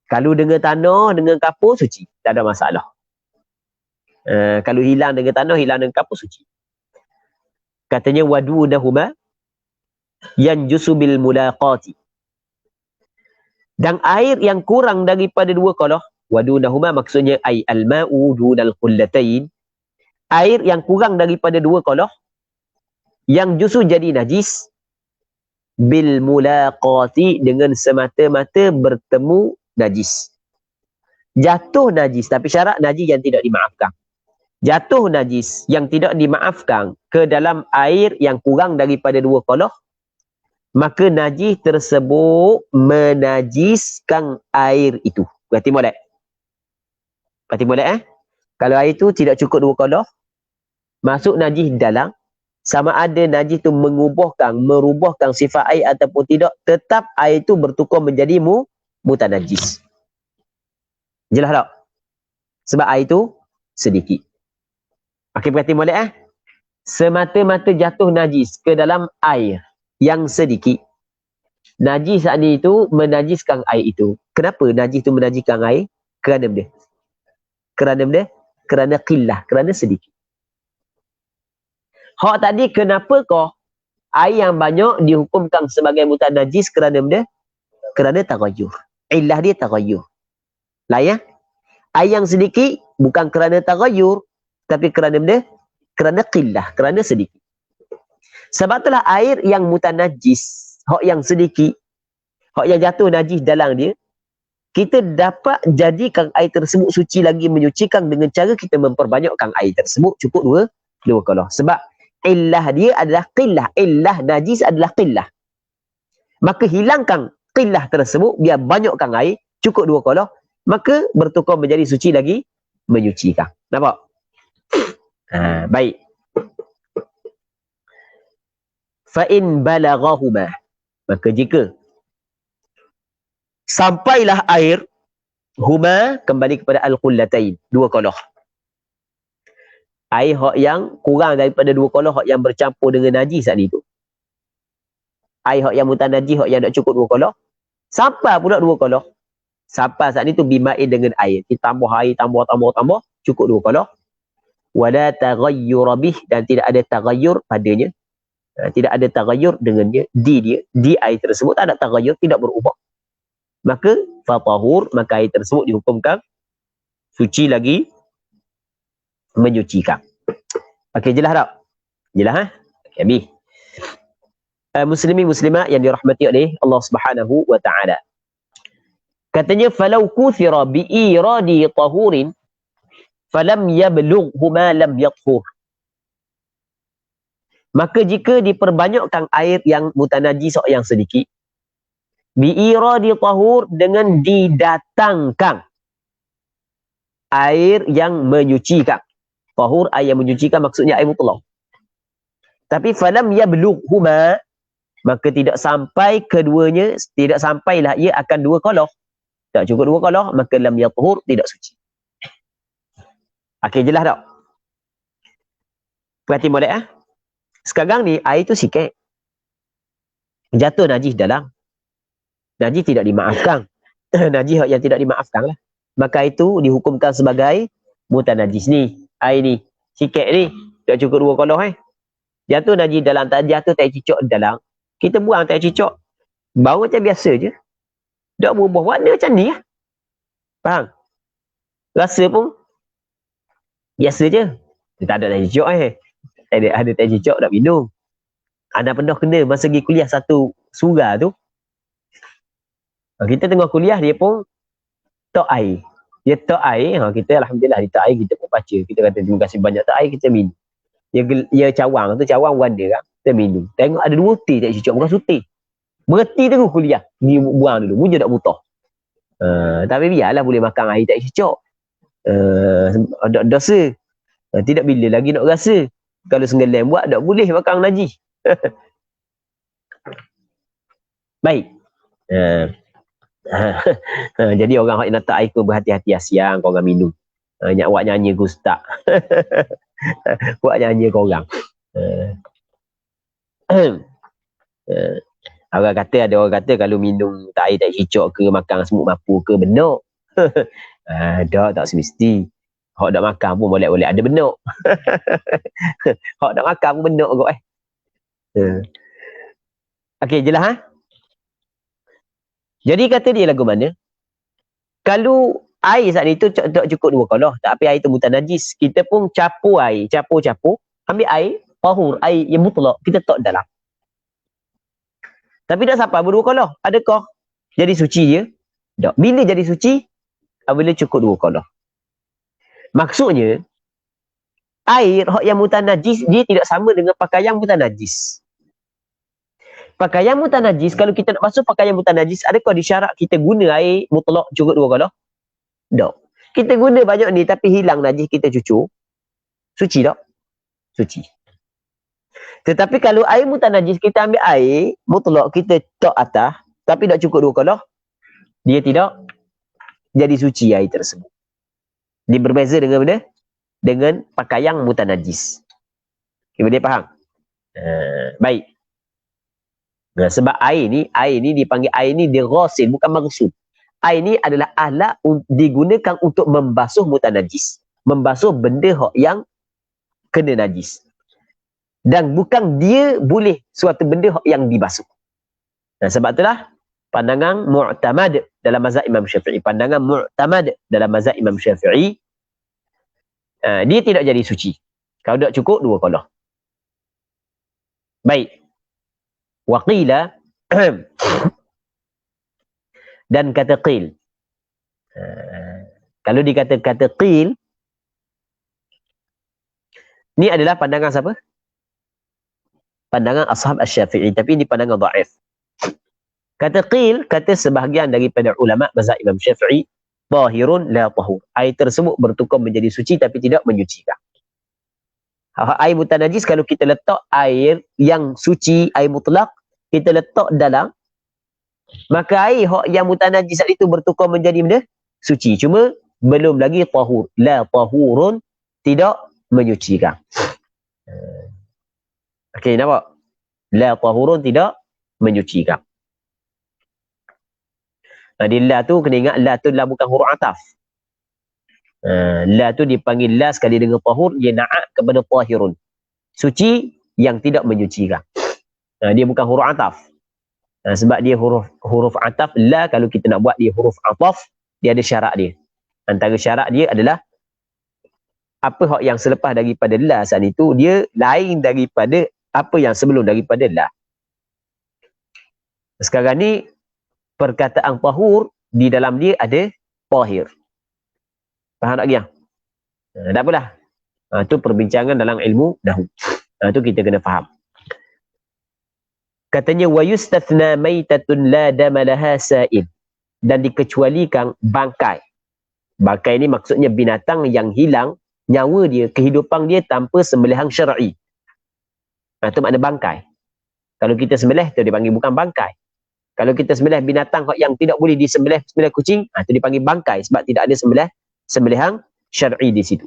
Kalau dengan tanah, dengan kapur, suci. Tak ada masalah. Kalau hilang dengan tanah, hilang dengan kapur, suci. Katanya wadunahuma yanjusu bil mulaqati. Dan air yang kurang daripada dua kolah, wadunahuma maksudnya ay al-ma'u dunal qullatain, air yang kurang daripada dua kolah, yang justru jadi najis bil mulaqati, dengan semata-mata bertemu najis. Jatuh najis, tapi syarat najis yang tidak dimaafkan. Jatuh najis yang tidak dimaafkan ke dalam air yang kurang daripada dua kolah, maka najis tersebut menajiskan air itu. Berarti boleh? Berarti boleh Kalau air itu tidak cukup dua kolah, masuk najis dalam, sama ada najis itu merubahkan sifat air ataupun tidak, tetap air itu bertukar menjadi mutanajis. Jelas tak? Sebab air itu sedikit. Okey, berarti boleh semata-mata jatuh najis ke dalam air yang sedikit, najis saat ini itu menajiskan air itu. Kenapa najis itu menajiskan air? Kerana benda. Kerana qillah, kerana sedikit. Hak tadi kenapa kau air yang banyak dihukumkan sebagai mutanajis kerana benda? Kerana taghayyur. Illah dia taghayyur. Layan? Air yang sedikit bukan kerana taghayyur, tapi kerana benda? Kerana qillah, kerana sedikit. Sebab itulah air yang mutanajis, hak yang sedikit, hak yang jatuh najis dalam dia, kita dapat jadikan air tersebut suci lagi, menyucikan dengan cara kita memperbanyakkan air tersebut cukup dua kolah. Sebab illah dia adalah qillah. Illah najis adalah qillah. Maka hilangkan qillah tersebut, biar banyakkan air, cukup dua kolah, maka bertukar menjadi suci lagi, menyucikan. Nampak? Baik. Fa'in balaghahuma, maka jika sampailah air, huma kembali kepada al-qullatain, dua kolah. Air hak yang kurang daripada dua kolah, hak yang bercampur dengan najis saat itu. Air hak yang mutanajis, hak yang tak cukup dua kolah. Sampai pula dua kolah. Sampai saat itu bimain dengan air. Kita tambah air, tambah, cukup dua kolah. wala taghayyur bih, dan tidak ada taghayyur padanya. Tidak ada taghayyur dengannya, di air tersebut tak ada taghayyur, tidak berubah. Maka fatahur, maka air tersebut dihukumkan suci lagi menyucikan. Okey, jelas tak? Jelas ha? Okey, habis. Muslimin muslimat yang dirahmati oleh Allah Subhanahu wa taala. Katanya falau kuthira bi iradi tahurin falam yablughu ma lam yathur. Maka jika diperbanyakkan air yang mutanajis yang sedikit, bi iradi tahur, dengan didatangkan air yang menyucikan. Tahur, air yang menyucikan, maksudnya air mutlak. Tapi falam yablughuma, maka tidak sampai keduanya, tidak sampailah ia akan dua qalah. Tak cukup dua qalah, maka lam yathur, tidak suci. Okey, jelas tak? Perhati molek ah. Sekarang ni air tu sikit. Jatuh najis dalam. Najis tidak dimaafkan. Najis yang tidak dimaafkan lah. Maka itu dihukumkan sebagai mutanajis ni. Air ni. Sikit ni. Tak cukup dua qalah Jatuh najis dalam, tak jatuh tak cicak dalam. Kita buang tak cicak. Bau macam biasa je. Tak berubah warna macam ni lah. Faham? Rasa pun biasa je. Tak ada tak cicak ada tak cicak tak minum. Anda pernah kena masa pergi kuliah satu surah tu. Kita tengah kuliah, dia pun tak air. Dia tak air. Kita Alhamdulillah dia tak air, kita pun baca. Kita kata terima kasih banyak tak air, kita minum. Dia cawang tu, cawang warna kan. Kita minum. Tengok ada dua teh tak cicak, bukan sutik. Berhenti terus kuliah. Dia buang dulu. Mujur tak butah. Tapi biarlah boleh makan air tak cicak. Ada dosa. Tidak bila lagi nak rasa. Kalau senggelam buat, tak boleh makan najis. Baik. Jadi orang yang nak tak air pun berhati-hati siang kau orang minum. Buat nyanyi ke ustaz. Buat nyanyi ke orang. Ada orang kata kalau minum tak air tak cicak ke, makan semut mapu ke, benak. Tak semesti. Hak nak makan pun boleh-boleh ada benak. Hak nak makan pun benak kot Okey, jelas ha? Jadi kata dia lagu mana? Kalau air saat itu tak cukup dua qalah, tapi air tu mutanajis, kita pun capur air, capur, ambil air tahur, air yang mutlak, kita tak dalam. Tapi dah sampai berdua qalah, adakah jadi suci dia? Tak. Bila jadi suci? Apabila cukup dua qalah. Maksudnya air yang mutanajis dia tidak sama dengan pakaian mutanajis. Pakaian mutanajis, kalau kita nak basuh pakaian mutanajis, adakah disyarat kita guna air mutlak cukup dua qalah? Tak. Kita guna banyak ni tapi hilang najis, kita cucuk. Suci tak? Suci. Tetapi kalau air mutanajis, kita ambil air mutlak, kita tok atas tapi tak cukup dua qalah, dia tidak jadi suci air tersebut. Dia berbeza dengan mana? Dengan pakaian mutanajis. Boleh faham? Baik. Sebab air ni dipanggil air ni dighasil, bukan maghsul. Air ni adalah alat digunakan untuk membasuh mutanajis, membasuh benda yang kena najis, dan bukan dia boleh suatu benda yang dibasuh. Sebab itulah pandangan mu'tamad dalam mazhab Imam Syafi'i, pandangan mu'tamad dalam mazhab Imam Syafi'i, dia tidak jadi suci kalau tak cukup dua qalah. Baik. Waqila dan kata qil. Kalau dikata qil, ni adalah pandangan siapa? Pandangan ashab asy-Syafi'i, tapi ini pandangan dhaif. Kata qil, kata sebahagian daripada ulama mazhab Imam Syafi'i, zahirun la tahur. Air tersebut bertukar menjadi suci tapi tidak menyucikan. Air mutanajis, kalau kita letak air yang suci, air mutlak, kita letak dalam, maka air yang mutanajis itu bertukar menjadi benda suci. Cuma belum lagi tahur. La tahurun, tidak menyucikan. Okey, nampak? La tahurun, tidak menyucikan. Di la tu kena ingat, la tu lah bukan huruf ataf. La tu dipanggil la sekali dengan tahur, dia na'at kepada tahirun. Suci yang tidak menyucikan. Dia bukan huruf ataf. Sebab dia huruf ataf, la kalau kita nak buat dia huruf ataf, dia ada syarat dia. Antara syarat dia adalah apa hak yang selepas daripada la saat itu, dia lain daripada apa yang sebelum daripada la. Sekarang ni, perkataan tahur, di dalam dia ada tahir. Faham tak Giang? Tak apalah. Itu perbincangan dalam ilmu nahwu. Itu kita kena faham. Katanya, wa yustathna maitatun la dama laha sa'il. Dan dikecualikan bangkai. Bangkai ini maksudnya binatang yang hilang nyawa dia, kehidupan dia tanpa sembelihan syar'i. Itu makna bangkai. Kalau kita sembelih, itu dipanggil bukan bangkai. Kalau kita sembelih binatang yang tidak boleh disembelih, sembelih kucing, itu dipanggil bangkai sebab tidak ada sembelihan syar'i di situ.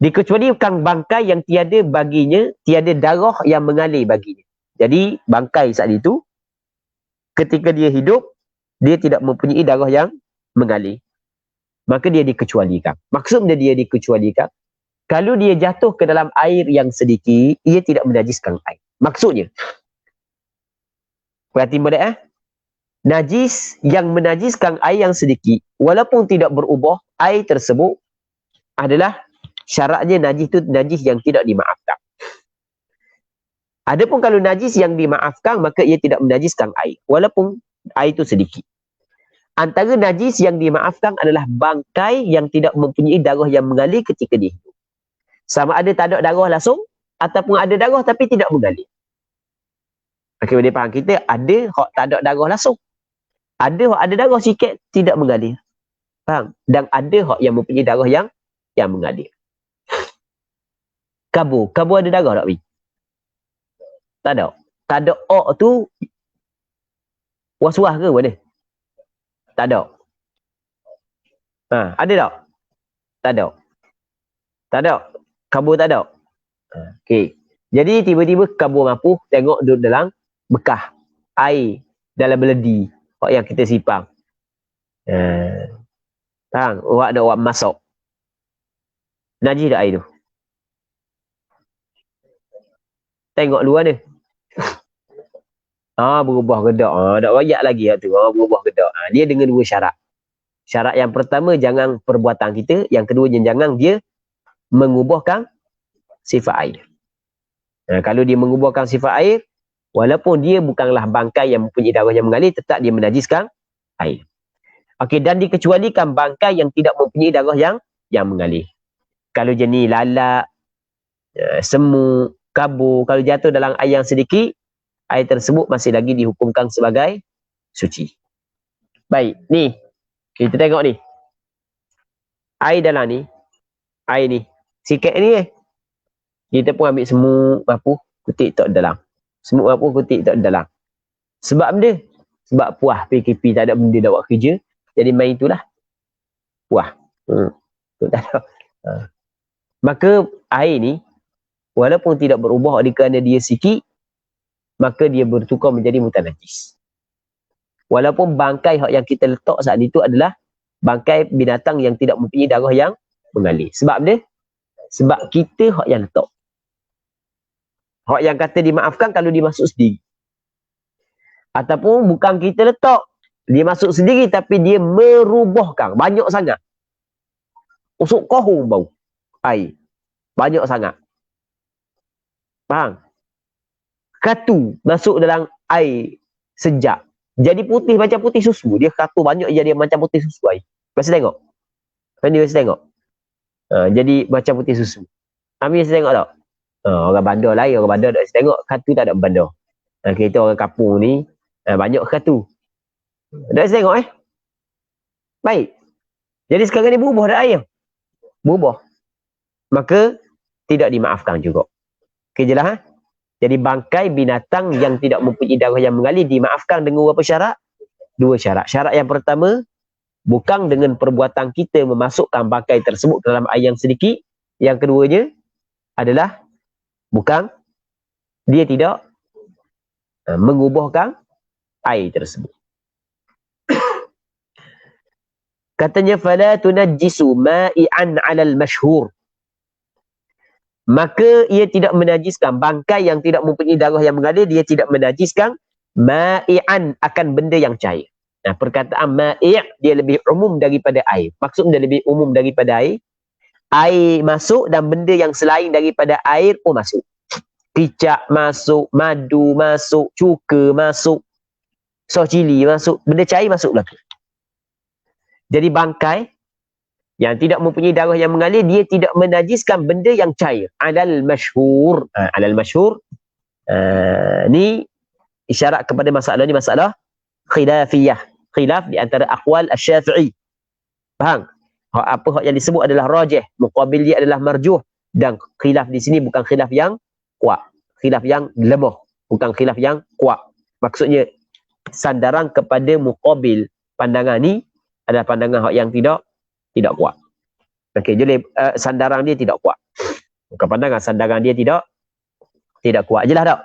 Dikecualikan bangkai yang tiada baginya, tiada darah yang mengalir baginya. Jadi bangkai saat itu, ketika dia hidup, dia tidak mempunyai darah yang mengalir. Maka dia dikecualikan. Maksudnya dia dikecualikan, kalau dia jatuh ke dalam air yang sedikit, ia tidak menajiskan air. Maksudnya, perhatikan balik najis yang menajiskan air yang sedikit, walaupun tidak berubah, air tersebut adalah syaratnya najis itu najis yang tidak dimaafkan. Adapun kalau najis yang dimaafkan, maka ia tidak menajiskan air, walaupun air itu sedikit. Antara najis yang dimaafkan adalah bangkai yang tidak mempunyai darah yang mengalir ketika dia hidup. Sama ada tak ada darah langsung, ataupun ada darah tapi tidak mengalir. Okey, boleh faham? Kita ada hak tak ada darah langsung. Ada hak ada darah sikit, tidak mengalir. Faham? Dan ada hak yang mempunyai darah yang mengalir. Kabur ada darah tak, Wi? Tak ada. Tak ada tu was-was ke mana? Tak ada. Ada tak? Tak ada. Tak ada. Kabur tak ada. Okey. Jadi tiba-tiba kabur mampu tengok duduk dalam bekas air dalam beledi hak yang kita sipang. Tang, awak masak. Najis tak air tu? Tengok luar ni. Berubah ke tak? Tak wayak lagi tu. Berubah ke tak? Dia dengan dua syarat. Syarat yang pertama, jangan perbuatan kita. Yang kedua, jangan dia mengubahkan sifat air. Kalau dia mengubahkan sifat air, walaupun dia bukanlah bangkai yang mempunyai darah yang mengalir, tetap dia menajiskan air. Okey, dan dikecualikan bangkai yang tidak mempunyai darah yang mengalir. Kalau jenis lalat, semut, kabur, kalau jatuh dalam air yang sedikit, air tersebut masih lagi dihukumkan sebagai suci. Baik, ni. Kita tengok ni. Air dalam ni. Air ni. Sikit ni kita pun ambil semut, mapuh, kutik tak dalam. Semut mapuh, kutik tak dalam. Sebab benda? Sebab puah PKP tak ada benda nak buat kerja. Jadi main itulah. Puah. Tak ada. Maka air ni, walaupun tidak berubah oleh kerana dia sikit, maka dia bertukar menjadi mutanajis. Walaupun bangkai yang kita letak saat itu adalah bangkai binatang yang tidak mempunyai darah yang mengalir. Sebab dia? Sebab kita hak yang letak. Hak yang kata dimaafkan kalau dia masuk sendiri. Ataupun bukan kita letak. Dia masuk sendiri tapi dia merubahkan. Banyak sangat. Usuk kohong bau. Air. Banyak sangat. Faham? Katu masuk dalam air sejak. Jadi putih macam putih susu. Dia katu banyak jadi macam putih susu air. Biasa tengok? Biasa tengok? Jadi macam putih susu. Ambil biasa tengok tak? Orang bandar lain, orang bandar tak tengok katu tak ada bandar. Kita orang kampung ni banyak katu. Tak tengok Baik. Jadi sekarang ni berubah dah air. Berubah. Maka tidak dimaafkan juga. Okey jelas Jadi bangkai binatang yang tidak mempunyai darah yang mengalir dimaafkan dengan berapa syarat? Dua syarat. Syarat yang pertama, bukan dengan perbuatan kita memasukkan bangkai tersebut dalam air yang sedikit. Yang keduanya adalah bukan dia tidak mengubahkan air tersebut. Katanya fala tunajjisu ma'i'an 'alal masyhur. Maka ia tidak menajiskan bangkai yang tidak mempunyai darah yang mengalir, dia tidak menajiskan ma'i'an akan benda yang cair. Nah, perkataan ma'i' dia lebih umum daripada air. Maksud dia lebih umum daripada air. Air masuk dan benda yang selain daripada air pun masuk. Kicap masuk, madu masuk, cuka masuk, sos cili masuk, benda cair masuk belaka. Jadi bangkai yang tidak mempunyai darah yang mengalir, dia tidak menajiskan benda yang cair. Alal masyhur. Alal masyhur. Ni isyarat kepada masalah ni, masalah khilafiyah. Khilaf di antara aqwal asy-Syafi'i. Faham? Apa yang disebut adalah rajih, muqabil dia adalah marjuh, dan khilaf di sini bukan khilaf yang kuat, khilaf yang lemah, bukan khilaf yang kuat. Maksudnya sandaran kepada muqabil pandangan ni adalah pandangan yang tidak kuat. Okey, jadi sandaran dia tidak kuat. Bukan pandangan, sandaran dia tidak kuat. Jelas tak?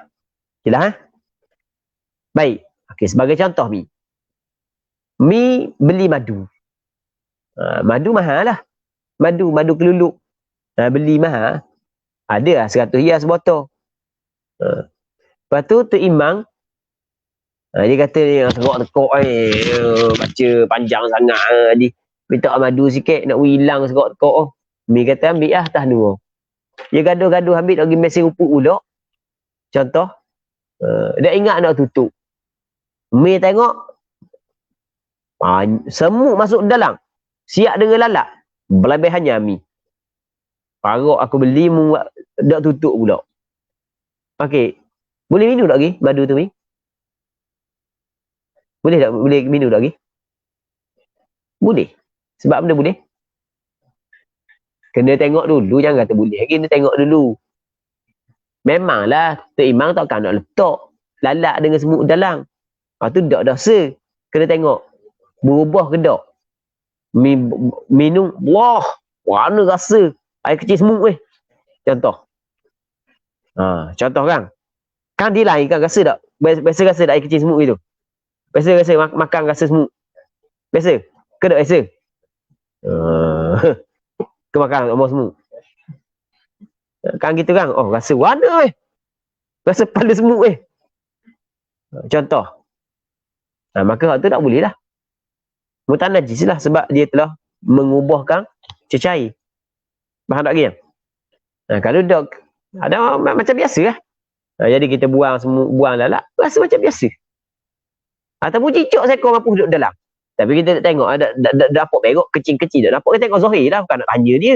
Jelas, ha? Baik. Okey, sebagai contoh Mi beli madu. Madu mahal lah. Madu keluluk. Beli mahal. Ada lah 100 hias botol. Lepas tu Imam dia kata ni serok-tekok baca panjang sangat ni. Minta madu sikit nak hilang serok-tekok. Mi kata ambil lah atas dua. Dia gaduh-gaduh ambil lagi mesin rupuk pula. Contoh. Dia ingat nak tutup. Mi tengok semut masuk dalam. Siap dengan lalak. Berlebihannya Mi. Parok aku beli dak tutup pula. Okey. Boleh minum tak lagi madu tu Mi? Boleh tak? Boleh minum tak lagi? Boleh. Sebab benda boleh? Kena tengok dulu, jangan kata boleh. Kena tengok dulu. Memanglah Tok Imam takkan nak letak lalak dengan semut dalam. Tu dak dosa. Kena tengok. Berubah ke tak? Minum, wah, mana rasa air kecil semut Contoh. Contoh kan? Kan dia lain kan rasa tak? Biasa rasa tak air kecil semut itu? Biasa rasa makan rasa semut? Biasa? Ke tak biasa? Ke makan omong semut? Kan gitu kan? Oh, rasa warna rasa pada semut Contoh. Maka hal tu tak boleh lah. Mutanajis lah sebab dia telah mengubahkan cecair. Faham tak lagi? Kalau dok ada macam biasa lah. Jadi kita buang lalak, rasa macam biasa. Ataupun cicak seekor mampu duduk dalam. Tapi kita tak tengok, dapat berok kecil-kecil. Tak dapat, kita tengok zahir lah, bukan nak tanya dia.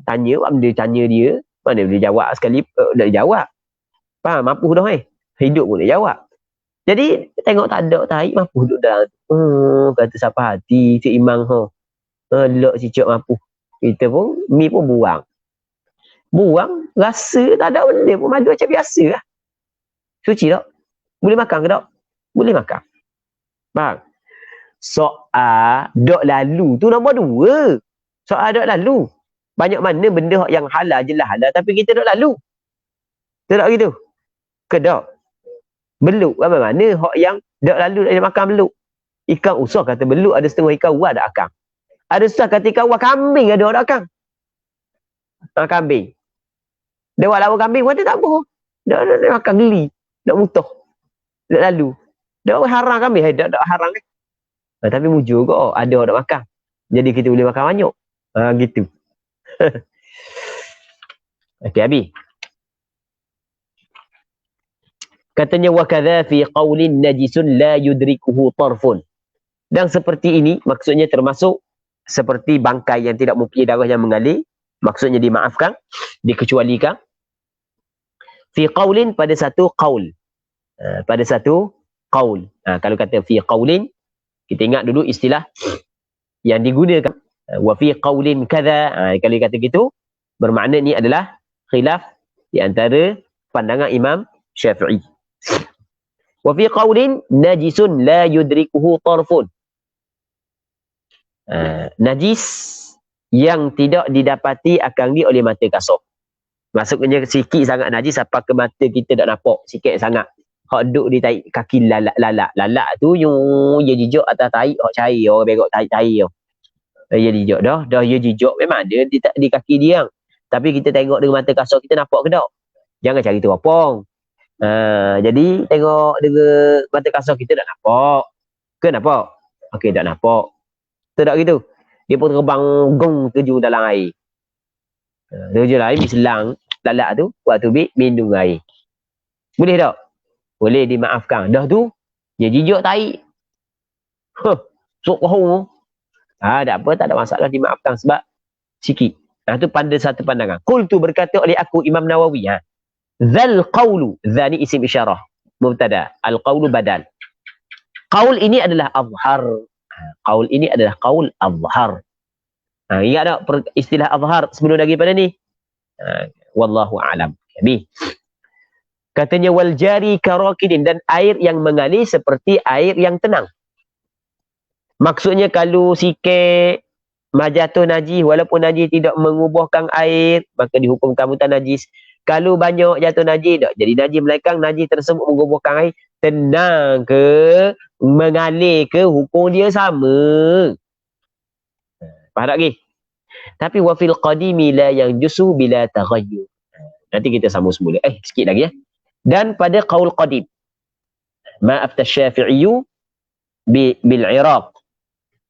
Tanya, apa benda tanya dia, mana boleh jawab sekali, tak jawab. Faham? Mampu dah hidup pun dia jawab. Jadi, tengok tak ada tarik, mampu duduk dalam. Kata siapa hati, Cik Imam lelak cicak mampu. Kita pun, Mi pun buang. Buang, rasa tak ada benda pun, madu macam biasa lah. Suci tak? Boleh makan ke tak? Boleh makan. Faham? Soal dok lalu tu nombor 2. Soal dok lalu. Banyak mana benda yang halal jelas halal tapi kita dok lalu. Tak gitu. Ke tak? Beluk apa mana hak yang dok lalu nak makan beluk. Ikan usah kata beluk ada setengah ikan uar ada akang. Ada susah kata ikan uar kambing ada akang. Kambing. Dia buat lawa kambing pun tak apa. Dak makan geli. Dak mutuh. Dak lalu. Dak haram kambing, dak haram tapi mujur kok ada orang nak makan. Jadi kita boleh makan banyak. Gitu. Okey, habis. Katanya wa kadza fi qaulin najisun la yudrikuhu tarfun. Dan seperti ini maksudnya termasuk seperti bangkai yang tidak mempunyai darah yang mengalir, maksudnya dimaafkan, dikecualikan. Fi qaulin pada satu qaul. Pada satu qaul. Kalau kata fi qaulin, kita ingat dulu istilah yang digunakan. Wa fi qaulin kadza. Kalau kata gitu, bermakna ni adalah khilaf di antara pandangan Imam Syafi'i. Wa fi qaulin najisun la yudrikuhu tarfun. Najis yang tidak didapati akang dia oleh mata kasar. Maksudnya sikit sangat najis apa ke mata kita tak nampak, sikit sangat. Hak duduk di tahi kaki lalak tu dia jejak atas tahi hak cair orang berok tahi tu. Dia jijak dah dia jijak memang dia di kaki dia. Tapi kita tengok dengan mata kasar kita nampak ke tak? Jangan cari teropong. Jadi tengok dengan mata kasar kita tak nampak. Ke nampak? Okey, tak nampak. Tak gitu. Dia pun terbang gong terjun dalam air. Terjun dalam air, selang lalat tu, waktu minum air. Boleh tak? Boleh dimaafkan. Dah tu, dia jijak tahi. Sok kohong. Tak apa, tak ada masalah dimaafkan sebab sikit. Tu pada satu pandangan. Qultu berkata oleh aku Imam Nawawi. Zal qawlu. Zal ni isim isyarah. Mubtada. Al qawlu badal. Qaul ini adalah azhar. Qaul ini adalah qaul azhar. Ingat tak istilah azhar sebelum daripada ni? Wallahu a'lam. Habis. Katanya wal jari karakidin, dan air yang mengalir seperti air yang tenang. Maksudnya kalau sikit jatuh najis, walaupun najis tidak mengubahkan air, maka dihukumkan mutan najis. Kalau banyak jatuh najis, tak jadi najis, melainkan najis tersebut mengubahkan air, tenang ke, mengalir ke, hukum dia sama. Faham tak lagi? Tapi wafil qadimi la yang jusu bila taghayyur. Nanti kita sambung semula. Sikit lagi ya. Dan pada qaul qadim, ma afta syafi'iyu bil Iraq.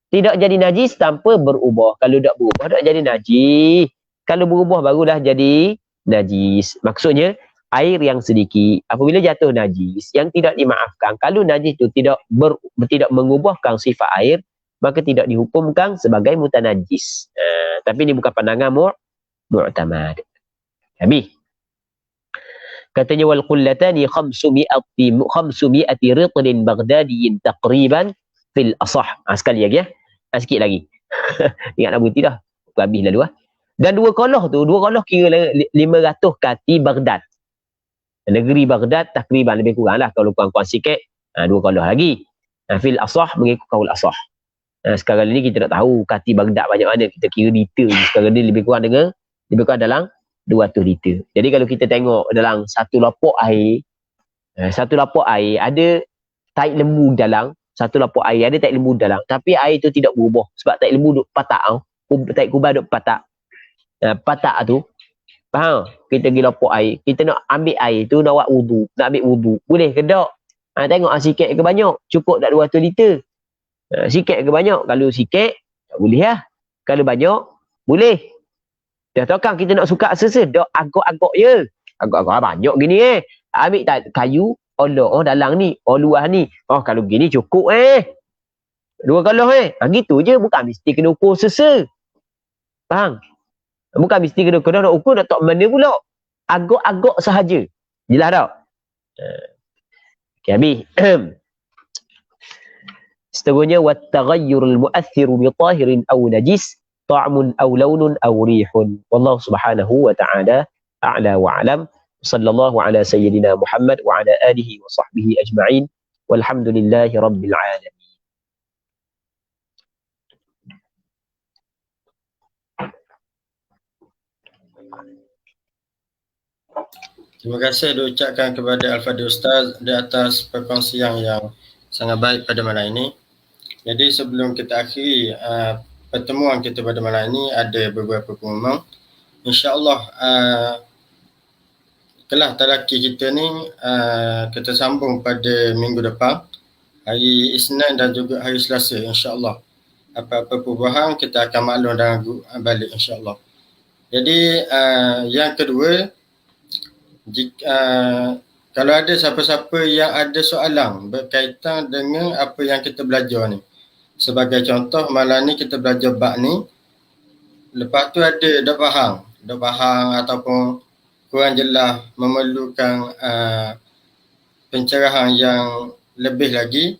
Tidak jadi najis tanpa berubah. Kalau tak berubah, tak jadi najis. Kalau berubah, barulah jadi najis. Maksudnya, air yang sedikit, apabila jatuh najis, yang tidak dimaafkan, kalau najis itu tidak mengubahkan sifat air, maka tidak dihukumkan sebagai mutanajis. Tapi ini bukan pandangan mu'tamad. Habis. Katanya, wal qullatani 500 ritlin baghdadiyin taqriban fil asah. Sekali lagi ya. Sikit lagi. Ingat nak berhenti dah. Habis lalu lah. Dan dua kolah kira 500 kati Baghdad. Negeri Baghdad takriban lebih kurang lah. Kalau kurang-kurang sikit, dua kolah lagi. Fil asah mengikut kaul asah. Sekarang ni kita tak tahu kati Baghdad banyak mana. Kita kira liter. Sekarang ni lebih kurang dalam 200 liter. Jadi kalau kita tengok dalam satu lapak air ada taik lembu dalam. Satu lapak air ada taik lembu dalam, tapi air tu tidak berubah sebab taik lembu duk patak taik kubah duk patak. Patak tu faham? Kita pergi lapak air, kita nak ambil air tu, nak ambil wudu, boleh ke tak? Tengok sikit ke banyak, cukup tak 200 liter? Sikit ke banyak? Kalau sikit tak boleh lah. Kalau banyak boleh. Dah tahu kan kita nak suka sesa, dak agak-agak je. Agak-agak banyak gini ambil tak kayu. Dalam ni, luar ni. Kalau gini cukup dua kolah gitu je, bukan mesti kena ukur sesa. Faham? Bukan mesti kena nak ukur, nak tak mana pula. Agak-agak sahaja. Jelas tak? Habis. Seterusnya, wattaghayyurul mu'athiru bi tahirin aw najis, ta'mun aw launun aw rihun. Wallahu subhanahu wa ta'ala a'la wa a'lam. Sallallahu ala sayyidina Muhammad wa ala alihi wa sahbihi ajma'in. Walhamdulillahi rabbil alamin. Terima kasih diucapkan kepada Al-Fadhil Ustaz di atas perkongsian yang sangat baik pada malam ini. Jadi sebelum kita akhiri pertemuan kita pada malam ini, ada beberapa pengumuman. InsyaAllah kelas talaki kita ni kita sambung pada minggu depan, hari Isnin dan juga hari Selasa, insyaAllah. Apa-apa perubahan kita akan maklum dan balik, insyaAllah. Jadi yang kedua, kalau ada siapa-siapa yang ada soalan berkaitan dengan apa yang kita belajar ni, sebagai contoh malam ni kita belajar bab ni, lepas tu ada dah faham ataupun kurang jelas, memerlukan pencerahan yang lebih lagi,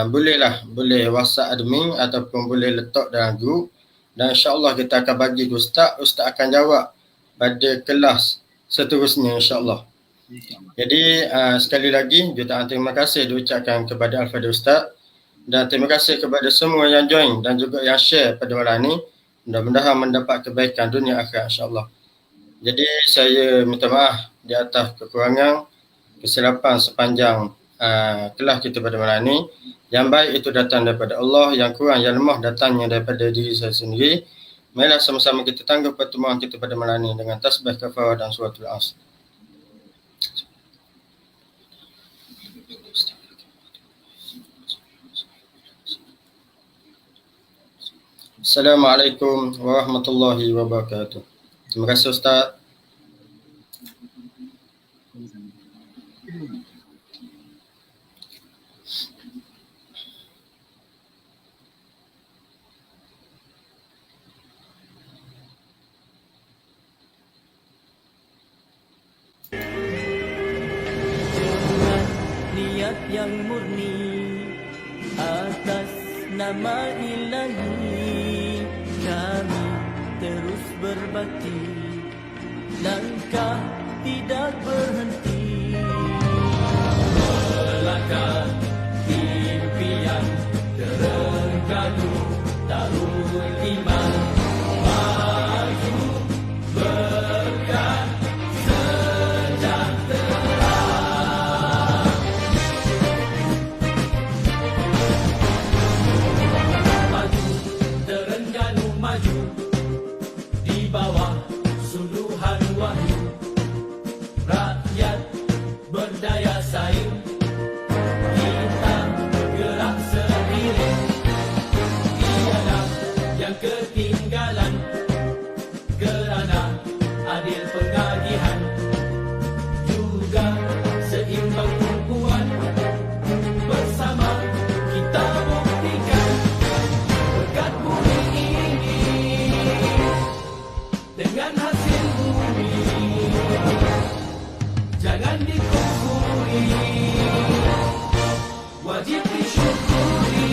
boleh WhatsApp admin ataupun boleh letak dalam grup, dan insyaAllah kita akan bagi ke Ustaz akan jawab pada kelas seterusnya, insyaAllah. Jadi sekali lagi jutaan terima kasih diucapkan kepada Al-Fadhil Ustaz, dan terima kasih kepada semua yang join dan juga yang share pada malam ni. Mudah-mudahan mendapat kebaikan dunia akhirat, insyaAllah. Jadi saya minta maaf di atas kekurangan, kesilapan sepanjang kelas kita pada malam ni. Yang baik itu datang daripada Allah, yang kurang, yang lemah datangnya daripada diri saya sendiri. Marilah sama-sama kita tangguh pertemuan kita pada malam ni dengan tasbih kafarah dan suratul Asr. Assalamualaikum warahmatullahi wabarakatuh. Terima kasih Ustaz. Niat yang murni atas nama Ilahi, kami terus berbakti, langkah tidak berhenti, melangkah impian terengganu Darul Iman, maju berkat bawah suluhan wahyu, rakyat berdaya saing, kita gerak sendiri, tiada yang ketinggalan, kerana adil pengagihan, juga seimbang tumpuan, bersama kita buktikan berkat bumi ini dengan hasil bumi, jangan dikufuri, wajib disyukuri,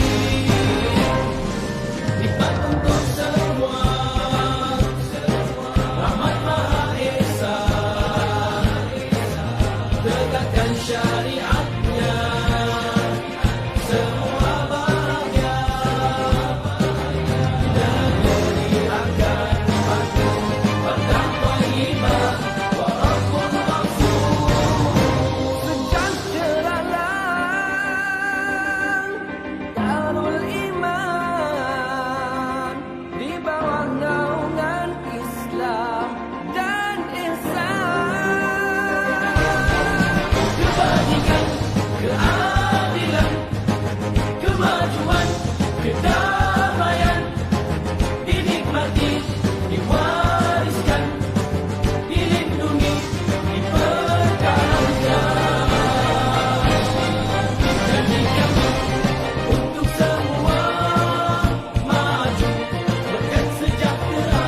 nikmat untuk semua, rahmat Maha Esa, tegakkan syariatnya, semua bahagia, negeri akan maju. Darul Iman di bawah naungan Islam dan ihsan, kebajikan, keadilan, kemajuan, kedamaian dinikmati, diwariskan, dilindungi, dipertahankan. Jadikan untuk semua maju, berkat sejahtera,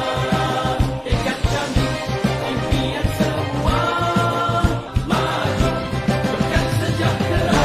tekad kami, impian semua maju, berkat sejahtera.